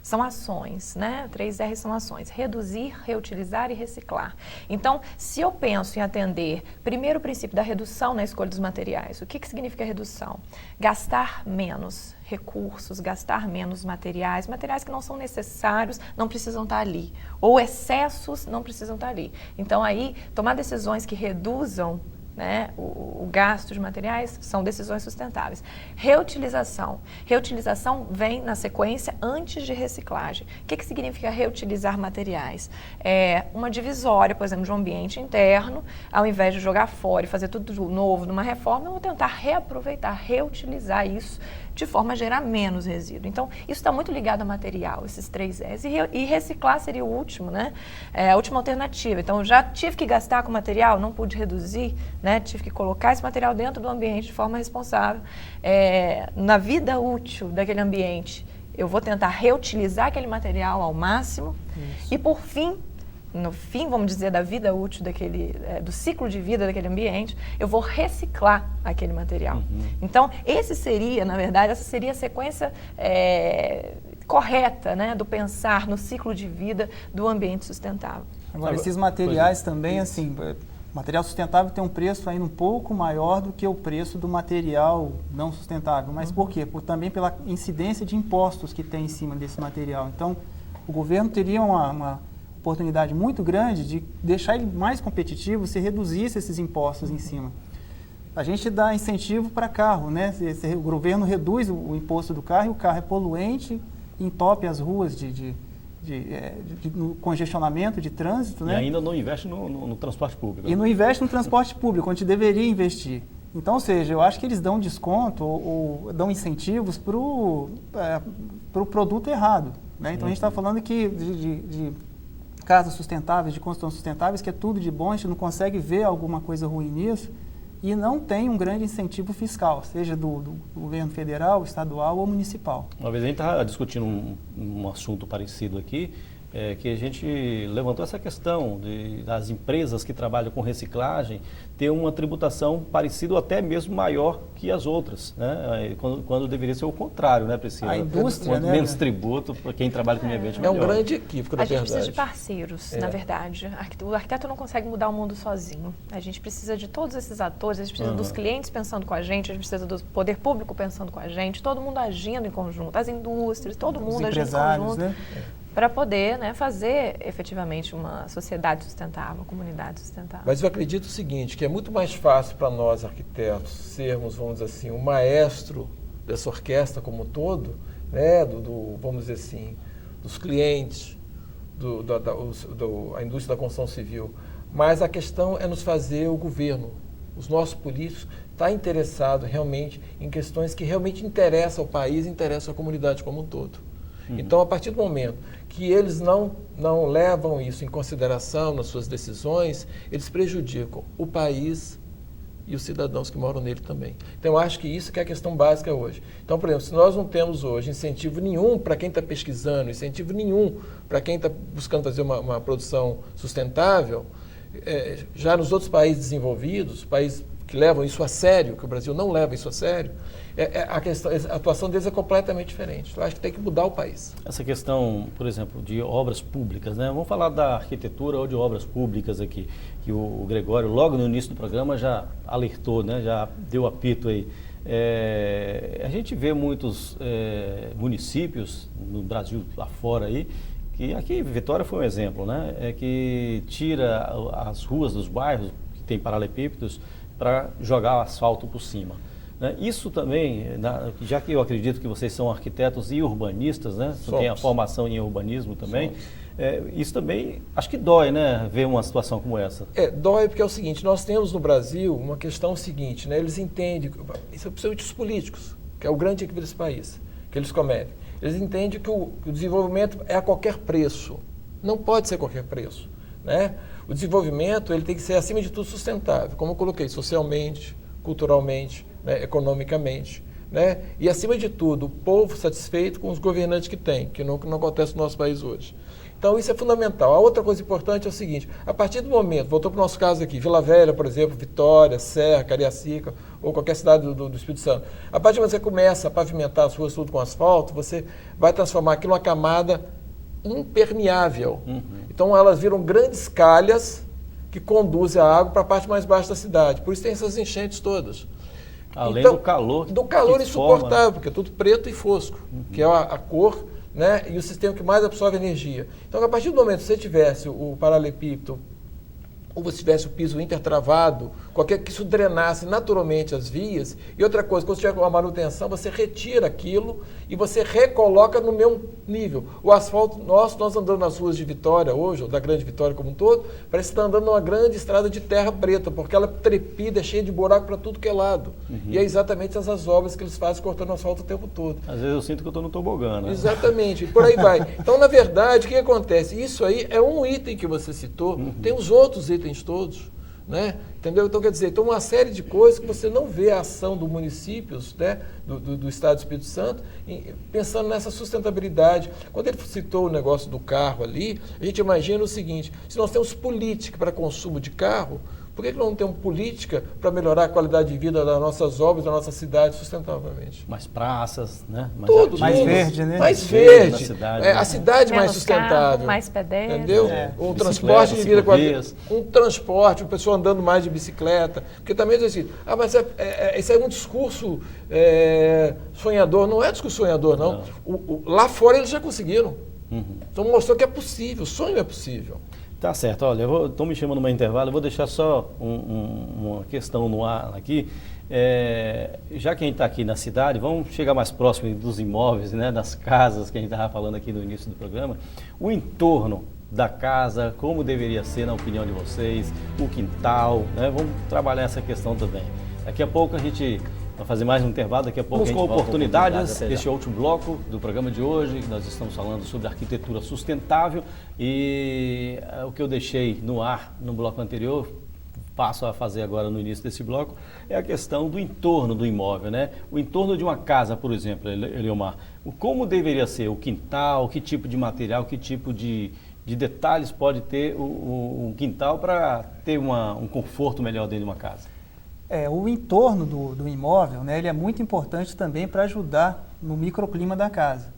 são ações, né? 3 R's são ações: reduzir, reutilizar e reciclar. Então, se eu penso em atender primeiro o princípio da redução na escolha dos materiais, o que significa redução? Gastar menos recursos, gastar menos materiais que não são necessários, não precisam estar ali, ou excessos não precisam estar ali. Então, aí, tomar decisões que reduzam, né, o gasto de materiais são decisões sustentáveis. Reutilização. Reutilização vem na sequência antes de reciclagem. O que significa reutilizar materiais? Uma divisória, por exemplo, de um ambiente interno, ao invés de jogar fora e fazer tudo novo numa reforma, eu vou tentar reaproveitar, reutilizar isso de forma a gerar menos resíduo. Então, isso está muito ligado ao material, esses 3 R's. E reciclar seria o último, né? A última alternativa. Então, eu já tive que gastar com material, não pude reduzir, né? Tive que colocar esse material dentro do ambiente de forma responsável. Na vida útil daquele ambiente, eu vou tentar reutilizar aquele material ao máximo. Isso. E, por fim, no fim, vamos dizer, da vida útil do ciclo de vida daquele ambiente, eu vou reciclar aquele material. Então, essa seria a sequência correta, né, do pensar no ciclo de vida do ambiente sustentável. Agora, esses materiais também, assim, material sustentável tem um preço ainda um pouco maior do que o preço do material não sustentável. Mas por quê? Também pela incidência de impostos que tem em cima desse material. Então, o governo teria uma oportunidade muito grande de deixar ele mais competitivo se reduzisse esses impostos em cima. A gente dá incentivo para carro, né? O governo reduz o imposto do carro e o carro é poluente, entope as ruas no congestionamento de trânsito, né? E ainda não investe no transporte público. E não investe no transporte público, onde deveria investir. Então, ou seja, eu acho que eles dão desconto ou dão incentivos para o produto errado, né? Então, a gente está falando aqui de casas sustentáveis, de construções sustentáveis, que é tudo de bom, a gente não consegue ver alguma coisa ruim nisso e não tem um grande incentivo fiscal, seja do governo federal, estadual ou municipal. Uma vez a gente estava discutindo um assunto parecido aqui, que a gente levantou essa questão das empresas que trabalham com reciclagem ter uma tributação parecida ou até mesmo maior que as outras, né? Quando deveria ser o contrário, né, Priscila? A indústria, né? Menos tributo para quem trabalha com meio ambiente. É um grande equívoco, na verdade. A gente precisa de parceiros, na verdade. O arquiteto não consegue mudar o mundo sozinho. A gente precisa de todos esses atores, a gente precisa dos clientes pensando com a gente precisa do poder público pensando com a gente, todo mundo agindo em conjunto, as indústrias, todo mundo agindo em conjunto. Né? Para poder, né, fazer efetivamente uma sociedade sustentável, uma comunidade sustentável. Mas eu acredito o seguinte, que é muito mais fácil para nós arquitetos sermos, vamos dizer assim, o maestro dessa orquestra como um todo, né, vamos dizer assim, dos clientes, a indústria da construção civil. Mas a questão é nos fazer o governo, os nossos políticos, estar interessado realmente em questões que realmente interessam ao país, interessam à comunidade como um todo. Então, a partir do momento que eles não levam isso em consideração nas suas decisões, eles prejudicam o país e os cidadãos que moram nele também. Então, eu acho que isso que é a questão básica hoje. Então, por exemplo, se nós não temos hoje incentivo nenhum para quem está pesquisando, incentivo nenhum para quem está buscando fazer uma produção sustentável, já nos outros países desenvolvidos, países que levam isso a sério, que o Brasil não leva isso a sério, a atuação deles é completamente diferente. Eu acho que tem que mudar o país. Essa questão, por exemplo, de obras públicas, né? Vamos falar da arquitetura ou de obras públicas aqui, que o Gregório, logo no início do programa, já alertou, né? Já deu apito aí. A gente vê muitos municípios no Brasil, lá fora aí, que aqui Vitória foi um exemplo, né? Que tira as ruas dos bairros, que tem paralelepípedos, para jogar o asfalto por cima. Isso também, já que eu acredito que vocês são arquitetos e urbanistas, né? Você tem a formação em urbanismo também, isso também acho que dói, né? Ver uma situação como essa. Dói porque é o seguinte, nós temos no Brasil uma questão seguinte, né? Eles entendem, isso é principalmente os políticos, que é o grande equívoco desse país, que eles cometem. Eles entendem que o desenvolvimento é a qualquer preço, não pode ser a qualquer preço, né? O desenvolvimento ele tem que ser, acima de tudo, sustentável, como eu coloquei, socialmente, culturalmente, né, economicamente, né? E, acima de tudo, o povo satisfeito com os governantes que tem, que não acontece no nosso país hoje. Então, isso é fundamental. A outra coisa importante é o seguinte, a partir do momento, voltou para o nosso caso aqui, Vila Velha, por exemplo, Vitória, Serra, Cariacica, ou qualquer cidade do Espírito Santo, a partir do momento que você começa a pavimentar as ruas tudo com asfalto, você vai transformar aquilo numa camada impermeável. Então, elas viram grandes calhas que conduzem a água para a parte mais baixa da cidade. Por isso tem essas enchentes todas. Além então, do calor. Do calor insuportável, forma, né? porque é tudo preto e fosco, que é a cor, né, e o sistema que mais absorve energia. Então, a partir do momento que você tivesse o paralelepípedo ou você tivesse o piso intertravado, que isso drenasse naturalmente as vias. E outra coisa, quando você tiver uma manutenção, você retira aquilo e você recoloca no mesmo nível. O asfalto, nós andando nas ruas de Vitória hoje, ou da Grande Vitória como um todo, parece que está andando numa grande estrada de terra preta, porque ela é trepida, é cheia de buraco para tudo que é lado. E é exatamente essas obras que eles fazem cortando o asfalto o tempo todo. Às vezes eu sinto que eu estou no tobogã, né? Exatamente, e por aí vai. Então, na verdade, o que acontece? Isso aí é um item que você citou, tem os outros itens todos, né? Entendeu? Então, quer dizer, então uma série de coisas que você não vê a ação dos municípios, né? do Estado do Espírito Santo, pensando nessa sustentabilidade. Quando ele citou o negócio do carro ali, a gente imagina o seguinte, se nós temos política para consumo de carro, por que não temos política para melhorar a qualidade de vida das nossas obras, da nossa cidade sustentavelmente? Mais praças, né? Tudo, mais verde, né? Mais verde. Na cidade, a cidade mais menos sustentável. carro, mais pedestre. Entendeu? Um transporte de vida um transporte, uma pessoa andando mais de bicicleta. Porque também diz assim, mas esse é um discurso sonhador. Não é discurso sonhador, não. Lá fora eles já conseguiram. Então mostrou que é possível, o sonho é possível. Tá certo, olha, estão me chamando no meu intervalo, eu vou deixar só uma questão no ar aqui. Já que a gente está aqui na cidade, vamos chegar mais próximo dos imóveis, né, das casas que a gente estava falando aqui no início do programa. O entorno da casa, como deveria ser, na opinião de vocês, o quintal, né? Vamos trabalhar essa questão também. Daqui a pouco a gente vai fazer mais um intervalo, daqui a pouco vamos com oportunidades. Este é o último bloco do programa de hoje. Nós estamos falando sobre arquitetura sustentável e o que eu deixei no ar no bloco anterior, passo a fazer agora no início desse bloco, é a questão do entorno do imóvel, né? O entorno de uma casa, por exemplo, Eliomar, como deveria ser o quintal, que tipo de material, que tipo de detalhes pode ter o quintal para ter um conforto melhor dentro de uma casa? O entorno do imóvel, né, ele é muito importante também para ajudar no microclima da casa.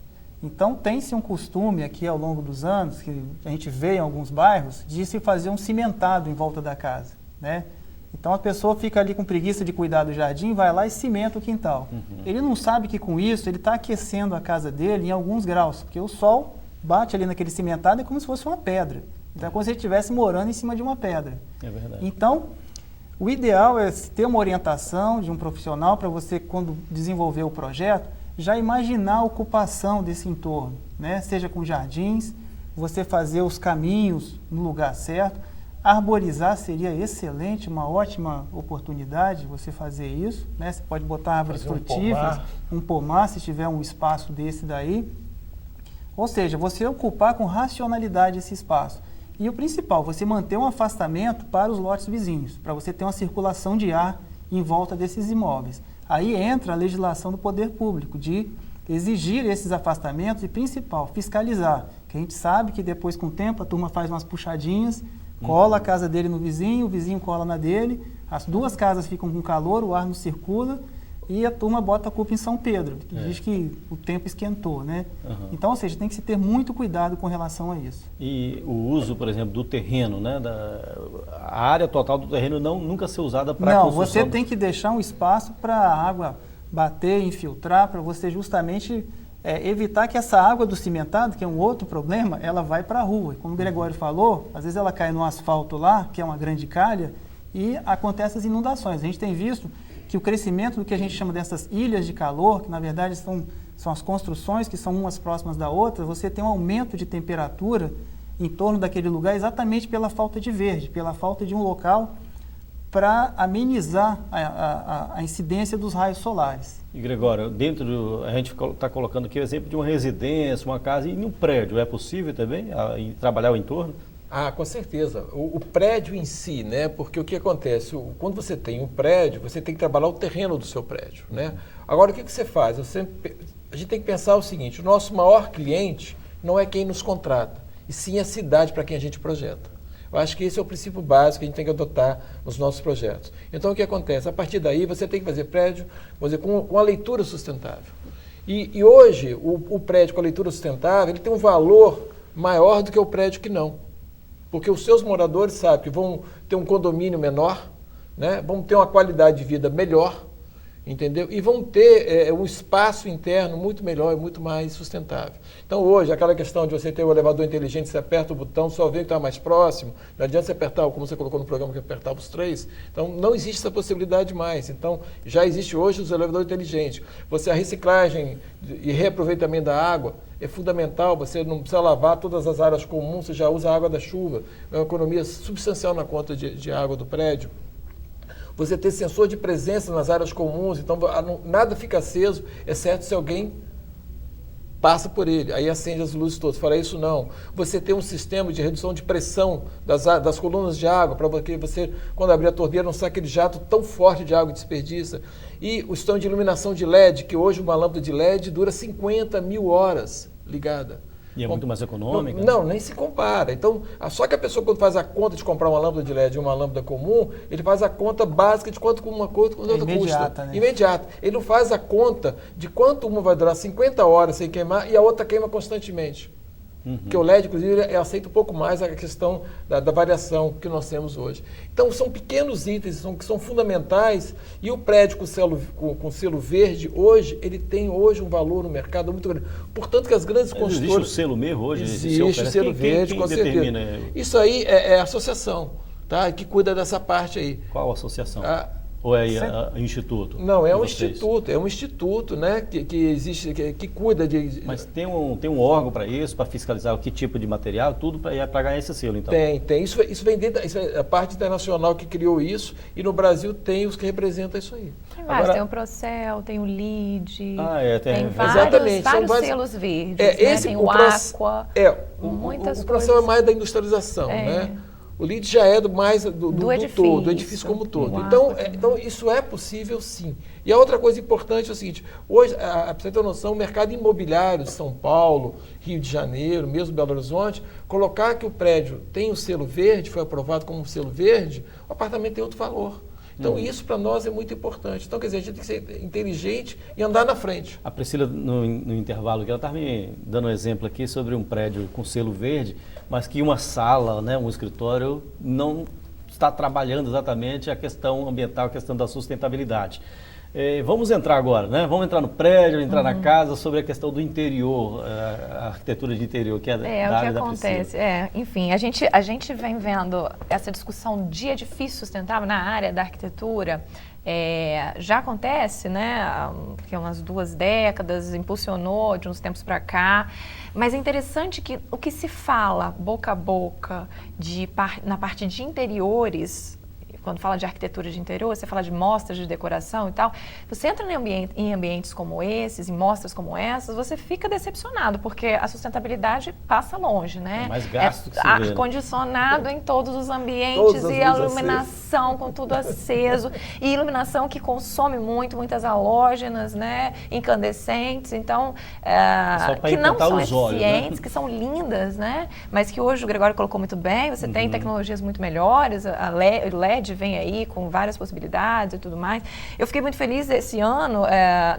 Então, tem-se um costume aqui ao longo dos anos, que a gente vê em alguns bairros, de se fazer um cimentado em volta da casa, né? Então, a pessoa fica ali com preguiça de cuidar do jardim, vai lá e cimenta o quintal. Ele não sabe que com isso ele está aquecendo a casa dele em alguns graus, porque o sol bate ali naquele cimentado, é como se fosse uma pedra. Então, é como se ele estivesse morando em cima de uma pedra. É verdade. Então, o ideal é ter uma orientação de um profissional para você, quando desenvolver o projeto, já imaginar a ocupação desse entorno, né? Seja com jardins, você fazer os caminhos no lugar certo. Arborizar seria excelente, uma ótima oportunidade você fazer isso, né? Você pode botar árvores frutíferas, um pomar, se tiver um espaço desse daí. Ou seja, você ocupar com racionalidade esse espaço. E o principal, você manter um afastamento para os lotes vizinhos, para você ter uma circulação de ar em volta desses imóveis. Aí entra a legislação do poder público, de exigir esses afastamentos e, principal, fiscalizar. Que a gente sabe que depois, com o tempo, a turma faz umas puxadinhas, cola a casa dele no vizinho, o vizinho cola na dele, as duas casas ficam com calor, o ar não circula, e a turma bota a culpa em São Pedro, que diz que o tempo esquentou, né? Então, ou seja, tem que se ter muito cuidado com relação a isso. E o uso, por exemplo, do terreno, né? A área total do terreno nunca ser usada para construção. Não, você tem que deixar um espaço para a água bater, infiltrar, para você justamente evitar que essa água do cimentado, que é um outro problema, ela vai para a rua. E como o Gregório falou, às vezes ela cai no asfalto lá, que é uma grande calha, e acontecem as inundações. A gente tem visto que o crescimento do que a gente chama dessas ilhas de calor, que na verdade são as construções que são umas próximas da outra, você tem um aumento de temperatura em torno daquele lugar exatamente pela falta de verde, pela falta de um local para amenizar a incidência dos raios solares. E Gregório, a gente está colocando aqui o exemplo de uma residência, uma casa e num prédio, é possível também trabalhar o entorno? Com certeza. O prédio em si, né? Porque o que acontece? Quando você tem um prédio, você tem que trabalhar o terreno do seu prédio, né? Agora, o que você faz? A gente tem que pensar o seguinte, o nosso maior cliente não é quem nos contrata, e sim a cidade para quem a gente projeta. Eu acho que esse é o princípio básico que a gente tem que adotar nos nossos projetos. Então, o que acontece? A partir daí, você tem que fazer prédio, vamos dizer, com a leitura sustentável. E hoje, o prédio com a leitura sustentável, ele tem um valor maior do que o prédio que não. Porque os seus moradores sabem que vão ter um condomínio menor, né? Vão ter uma qualidade de vida melhor, entendeu? E vão ter um espaço interno muito melhor e muito mais sustentável. Então hoje, aquela questão de você ter o elevador inteligente, você aperta o botão, só vê que está mais próximo, não adianta você apertar, como você colocou no programa, que apertava os 3, então não existe essa possibilidade mais. Então já existe hoje os elevadores inteligentes. A reciclagem e reaproveitamento da água é fundamental, você não precisa lavar todas as áreas comuns, você já usa a água da chuva, é uma economia substancial na conta de água do prédio. Você ter sensor de presença nas áreas comuns, então nada fica aceso, exceto se alguém passa por ele, aí acende as luzes todas. Fora isso, não. Você ter um sistema de redução de pressão das colunas de água, para que você, quando abrir a torneira, não saia aquele jato tão forte de água e desperdiça. E o sistema de iluminação de LED, que hoje uma lâmpada de LED dura 50.000 horas ligada. E é muito mais econômica? Não, nem se compara. Então, só que a pessoa, quando faz a conta de comprar uma lâmpada de LED e uma lâmpada comum, ele faz a conta básica de quanto uma coisa quanto outra custa. Né? Imediata. Ele não faz a conta de quanto uma vai durar 50 horas sem queimar e a outra queima constantemente. Porque o LED, inclusive, aceita um pouco mais a questão da variação que nós temos hoje. Então, são pequenos itens que são fundamentais e o prédio com selo verde, hoje, ele tem hoje um valor no mercado muito grande. Portanto, que as grandes construtoras... Existe o selo mesmo hoje? Existe o selo verde, com certeza. Isso aí é a associação, tá? Que cuida dessa parte aí. Qual a associação? Ou é instituto? Não, é um instituto, né, que existe, que cuida de... Mas tem um órgão para isso, para fiscalizar que tipo de material, tudo para ganhar esse selo, então? Tem. Isso vem dentro, isso é a parte internacional que criou isso, e no Brasil tem os que representam isso aí. Tem vários, tem o Procel, tem o LEED, tem vários selos verdes, né? Tem o Aqua, muitas coisas. O Procel é mais da industrialização, né? O LEED já é mais do edifício, todo, do edifício como todo. Então, isso é possível, sim. E a outra coisa importante é o seguinte, hoje, para você ter noção, o mercado imobiliário de São Paulo, Rio de Janeiro, mesmo Belo Horizonte, colocar que o prédio tem o selo verde, foi aprovado como um selo verde, o apartamento tem outro valor. Então, isso para nós é muito importante. Então, quer dizer, a gente tem que ser inteligente e andar na frente. A Priscila, no intervalo, ela estava me dando um exemplo aqui sobre um prédio com selo verde, mas que uma sala, né, um escritório, não está trabalhando exatamente a questão ambiental, a questão da sustentabilidade. Vamos entrar agora, né? Vamos entrar no prédio, entrar na casa, sobre a questão do interior, a arquitetura de interior, que é da área da Priscila. O que acontece, enfim, a gente vem vendo essa discussão de edifício sustentável na área da arquitetura, já acontece, né, que umas 2 décadas, impulsionou de uns tempos para cá, mas é interessante que o que se fala boca a boca na parte de interiores, quando fala de arquitetura de interior, você fala de mostras de decoração e tal, você entra em ambientes como esses, em mostras como essas, você fica decepcionado, porque a sustentabilidade passa longe, né? É mais gasto que ar-condicionado em todos os ambientes e a iluminação com tudo aceso, e iluminação que consome muitas halógenas, né? Incandescentes, então, que não são eficientes, né? Que são lindas, né? Mas que hoje o Gregório colocou muito bem, você tem tecnologias muito melhores, a LED vem aí com várias possibilidades e tudo mais. Eu fiquei muito feliz esse ano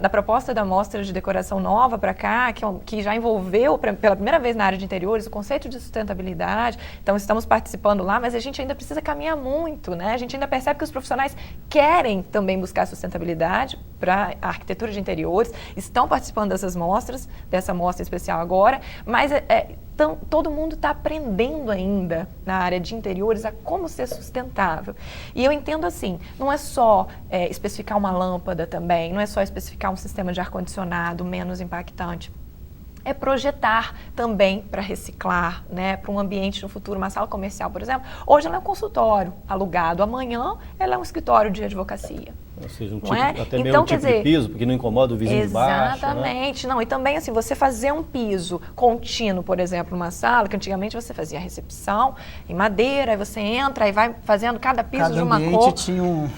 da proposta da mostra de decoração nova para cá, que já envolveu pela primeira vez na área de interiores o conceito de sustentabilidade. Então estamos participando lá, mas a gente ainda precisa caminhar muito, né? A gente ainda percebe que os profissionais querem também buscar sustentabilidade para a arquitetura de interiores, estão participando dessas mostras, dessa mostra especial agora, mas então, todo mundo está aprendendo ainda na área de interiores a como ser sustentável. E eu entendo assim, não é só especificar uma lâmpada também, não é só especificar um sistema de ar-condicionado menos impactante. É projetar também para reciclar, né, para um ambiente no futuro, uma sala comercial, por exemplo. Hoje ela é um consultório alugado, amanhã ela é um escritório de advocacia. Ou seja, até mesmo um tipo de piso, porque não incomoda o vizinho de baixo. Exatamente. Né? Não, e também assim, você fazer um piso contínuo, por exemplo, numa sala, que antigamente você fazia a recepção em madeira, aí você entra e vai fazendo cada piso de uma cor.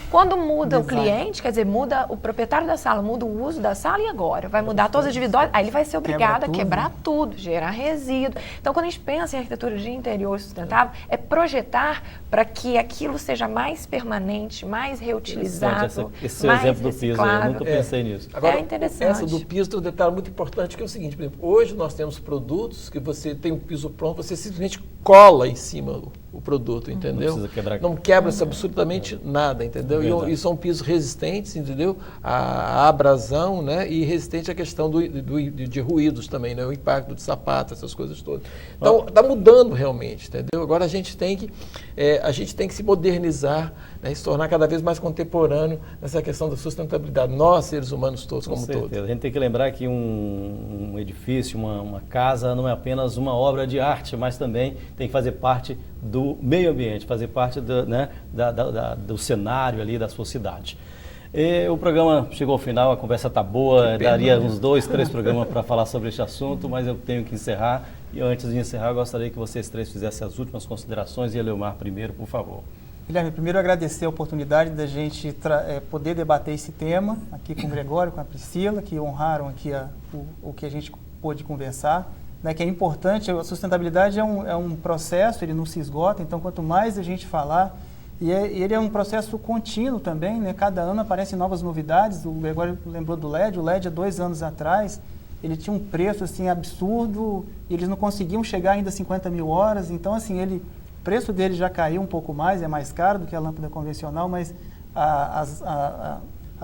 Quando muda o cliente, quer dizer, muda o proprietário da sala, muda o uso da sala e agora? Vai mudar todas as divisórias, aí ele vai ser obrigado a quebrar tudo, gerar resíduo. Então, quando a gente pensa em arquitetura de interior sustentável, é projetar para que aquilo seja mais permanente, mais reutilizável. Esse seu exemplo do piso, eu nunca pensei nisso. Agora, é interessante. Essa do piso tem um detalhe muito importante, que é o seguinte, por exemplo, hoje nós temos produtos que você tem um piso pronto, você simplesmente cola em cima o produto, entendeu? Não precisa quebrar. Não quebra-se absolutamente nada, entendeu? E são pisos resistentes, entendeu? À abrasão, né? E resistente à questão de ruídos também, né? O impacto de sapato, essas coisas todas. Então, está mudando realmente, entendeu? Agora a gente tem que se modernizar, né? Se tornar cada vez mais contemporâneo nessa questão da sustentabilidade. Nós, seres humanos todos, como todos. A gente tem que lembrar que um edifício, uma casa, não é apenas uma obra de arte, mas também tem que fazer parte do meio ambiente, fazer parte do cenário ali da sua cidade. O programa chegou ao final, a conversa está boa, daria uns 2, 3 programas para falar sobre este assunto, mas eu tenho que encerrar. E antes de encerrar, eu gostaria que vocês três fizessem as últimas considerações e Eleomar primeiro, por favor. Guilherme, primeiro agradecer a oportunidade da gente poder debater esse tema aqui com o Gregório, com a Priscila, que honraram aqui o que a gente pôde conversar. Né, que é importante, a sustentabilidade é um processo, ele não se esgota, então quanto mais a gente falar, e ele é um processo contínuo também, né, cada ano aparecem novas novidades. O Gregório lembrou do LED, o LED há 2 anos atrás, ele tinha um preço assim, absurdo, e eles não conseguiam chegar ainda a 50 mil horas, então assim, o preço dele já caiu um pouco mais, é mais caro do que a lâmpada convencional, mas a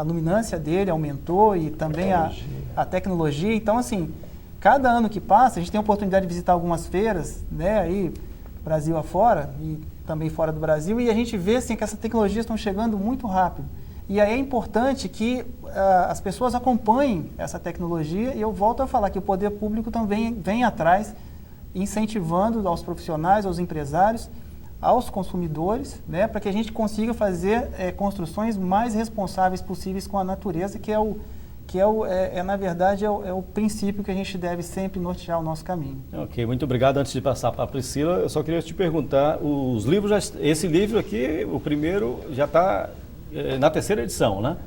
luminância dele aumentou e também a tecnologia, então assim, cada ano que passa, a gente tem a oportunidade de visitar algumas feiras, né, aí, Brasil afora e também fora do Brasil, e a gente vê assim, que essas tecnologias estão chegando muito rápido. E aí é importante que as pessoas acompanhem essa tecnologia, e eu volto a falar que o poder público também vem atrás, incentivando aos profissionais, aos empresários, aos consumidores, né, para que a gente consiga fazer construções mais responsáveis possíveis com a natureza, que na verdade, é o princípio que a gente deve sempre nortear o nosso caminho. Ok, muito obrigado. Antes de passar para a Priscila, eu só queria te perguntar, os livros, esse livro aqui, o primeiro, já está na 3ª edição, né?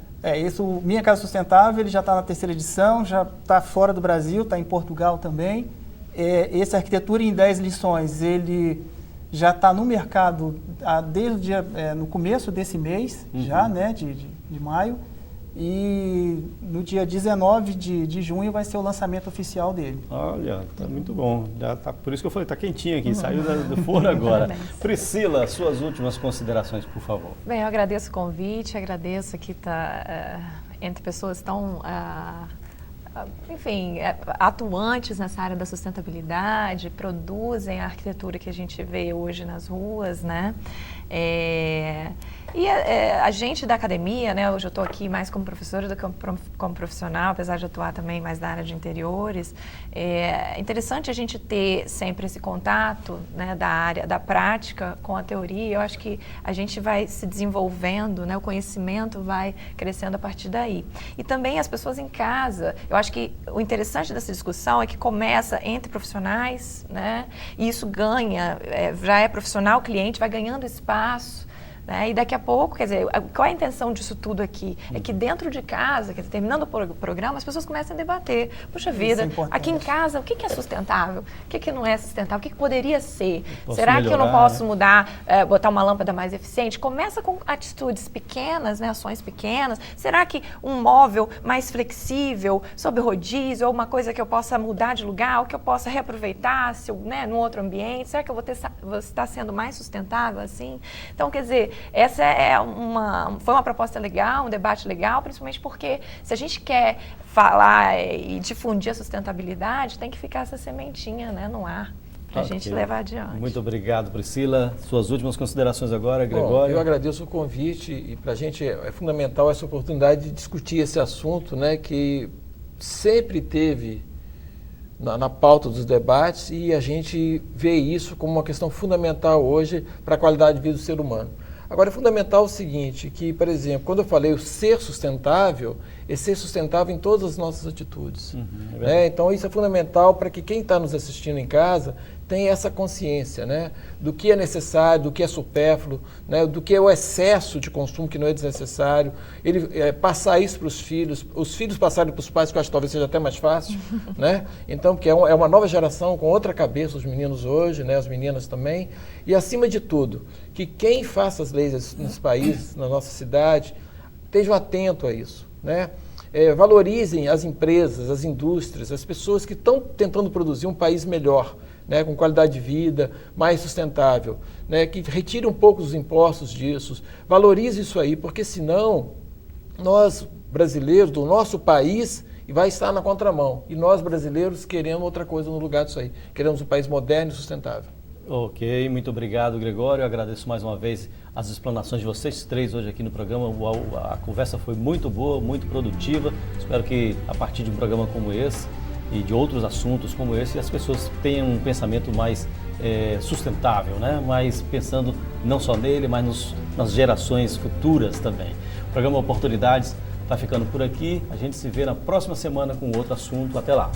O Minha Casa Sustentável, ele já está na 3ª edição, já está fora do Brasil, está em Portugal também. Esse Arquitetura em 10 Lições, ele já está no mercado desde no começo desse mês, já, né, de maio. E no dia 19 de junho vai ser o lançamento oficial dele. Olha, tá muito bom. Por isso que eu falei, tá quentinho aqui, saiu do forno agora. Priscila, suas últimas considerações, por favor. Bem, eu agradeço o convite, agradeço aqui estar entre pessoas tão, atuantes nessa área da sustentabilidade, produzem a arquitetura que a gente vê hoje nas ruas, né? E a gente da academia, né, hoje eu estou aqui mais como professora do que como profissional, apesar de atuar também mais na área de interiores. É interessante a gente ter sempre esse contato, né, da área, da prática com a teoria. Eu acho que a gente vai se desenvolvendo, né, o conhecimento vai crescendo a partir daí. E também as pessoas em casa. Eu acho que o interessante dessa discussão é que começa entre profissionais, né, e isso ganha, já é profissional, cliente, vai ganhando espaço. Né? E daqui a pouco, quer dizer, qual é a intenção disso tudo aqui? É que dentro de casa, quer dizer, terminando o programa, as pessoas começam a debater. Puxa vida, aqui em casa, o que é sustentável? O que não é sustentável? O que poderia ser? Será que eu não posso mudar, botar uma lâmpada mais eficiente? Começa com atitudes pequenas, né? Ações pequenas. Será que um móvel mais flexível, sob rodízio, ou uma coisa que eu possa mudar de lugar, ou que eu possa reaproveitar né, no outro ambiente? Será que eu vou estar sendo mais sustentável assim? Então, quer dizer, essa foi uma proposta legal, um debate legal, principalmente porque se a gente quer falar e difundir a sustentabilidade, tem que ficar essa sementinha, né, no ar, para a gente levar adiante. Muito obrigado, Priscila. Suas últimas considerações agora, Gregório. Bom, eu agradeço o convite e para a gente é fundamental essa oportunidade de discutir esse assunto, né, que sempre teve na pauta dos debates, e a gente vê isso como uma questão fundamental hoje para a qualidade de vida do ser humano. Agora, é fundamental o seguinte, que, por exemplo, quando eu falei o ser sustentável, é ser sustentável em todas as nossas atitudes. Né? Então, isso é fundamental para que quem está nos assistindo em casa tenha essa consciência, né, do que é necessário, do que é supérfluo, né, do que é o excesso de consumo que não é desnecessário. Ele passar isso para os filhos passarem para os pais, que eu acho que talvez seja até mais fácil. Né? Então, porque é uma nova geração com outra cabeça, os meninos hoje, né, as meninas também. E, acima de tudo, que quem faça as leis nesse país, na nossa cidade, estejam atentos a isso, né? Valorizem as empresas, as indústrias, as pessoas que estão tentando produzir um país melhor, né, com qualidade de vida, mais sustentável, né, que retire um pouco os impostos disso, valorize isso aí, porque senão nós brasileiros, do nosso país, vai estar na contramão. E nós brasileiros queremos outra coisa no lugar disso aí. Queremos um país moderno e sustentável. Ok, muito obrigado, Gregório. Eu agradeço mais uma vez as explanações de vocês três hoje aqui no programa. A conversa foi muito boa, muito produtiva. Espero que a partir de um programa como esse e de outros assuntos como esse, as pessoas tenham um pensamento mais sustentável, né? Mas pensando não só nele, mas nas gerações futuras também. O programa Oportunidades está ficando por aqui. A gente se vê na próxima semana com outro assunto. Até lá.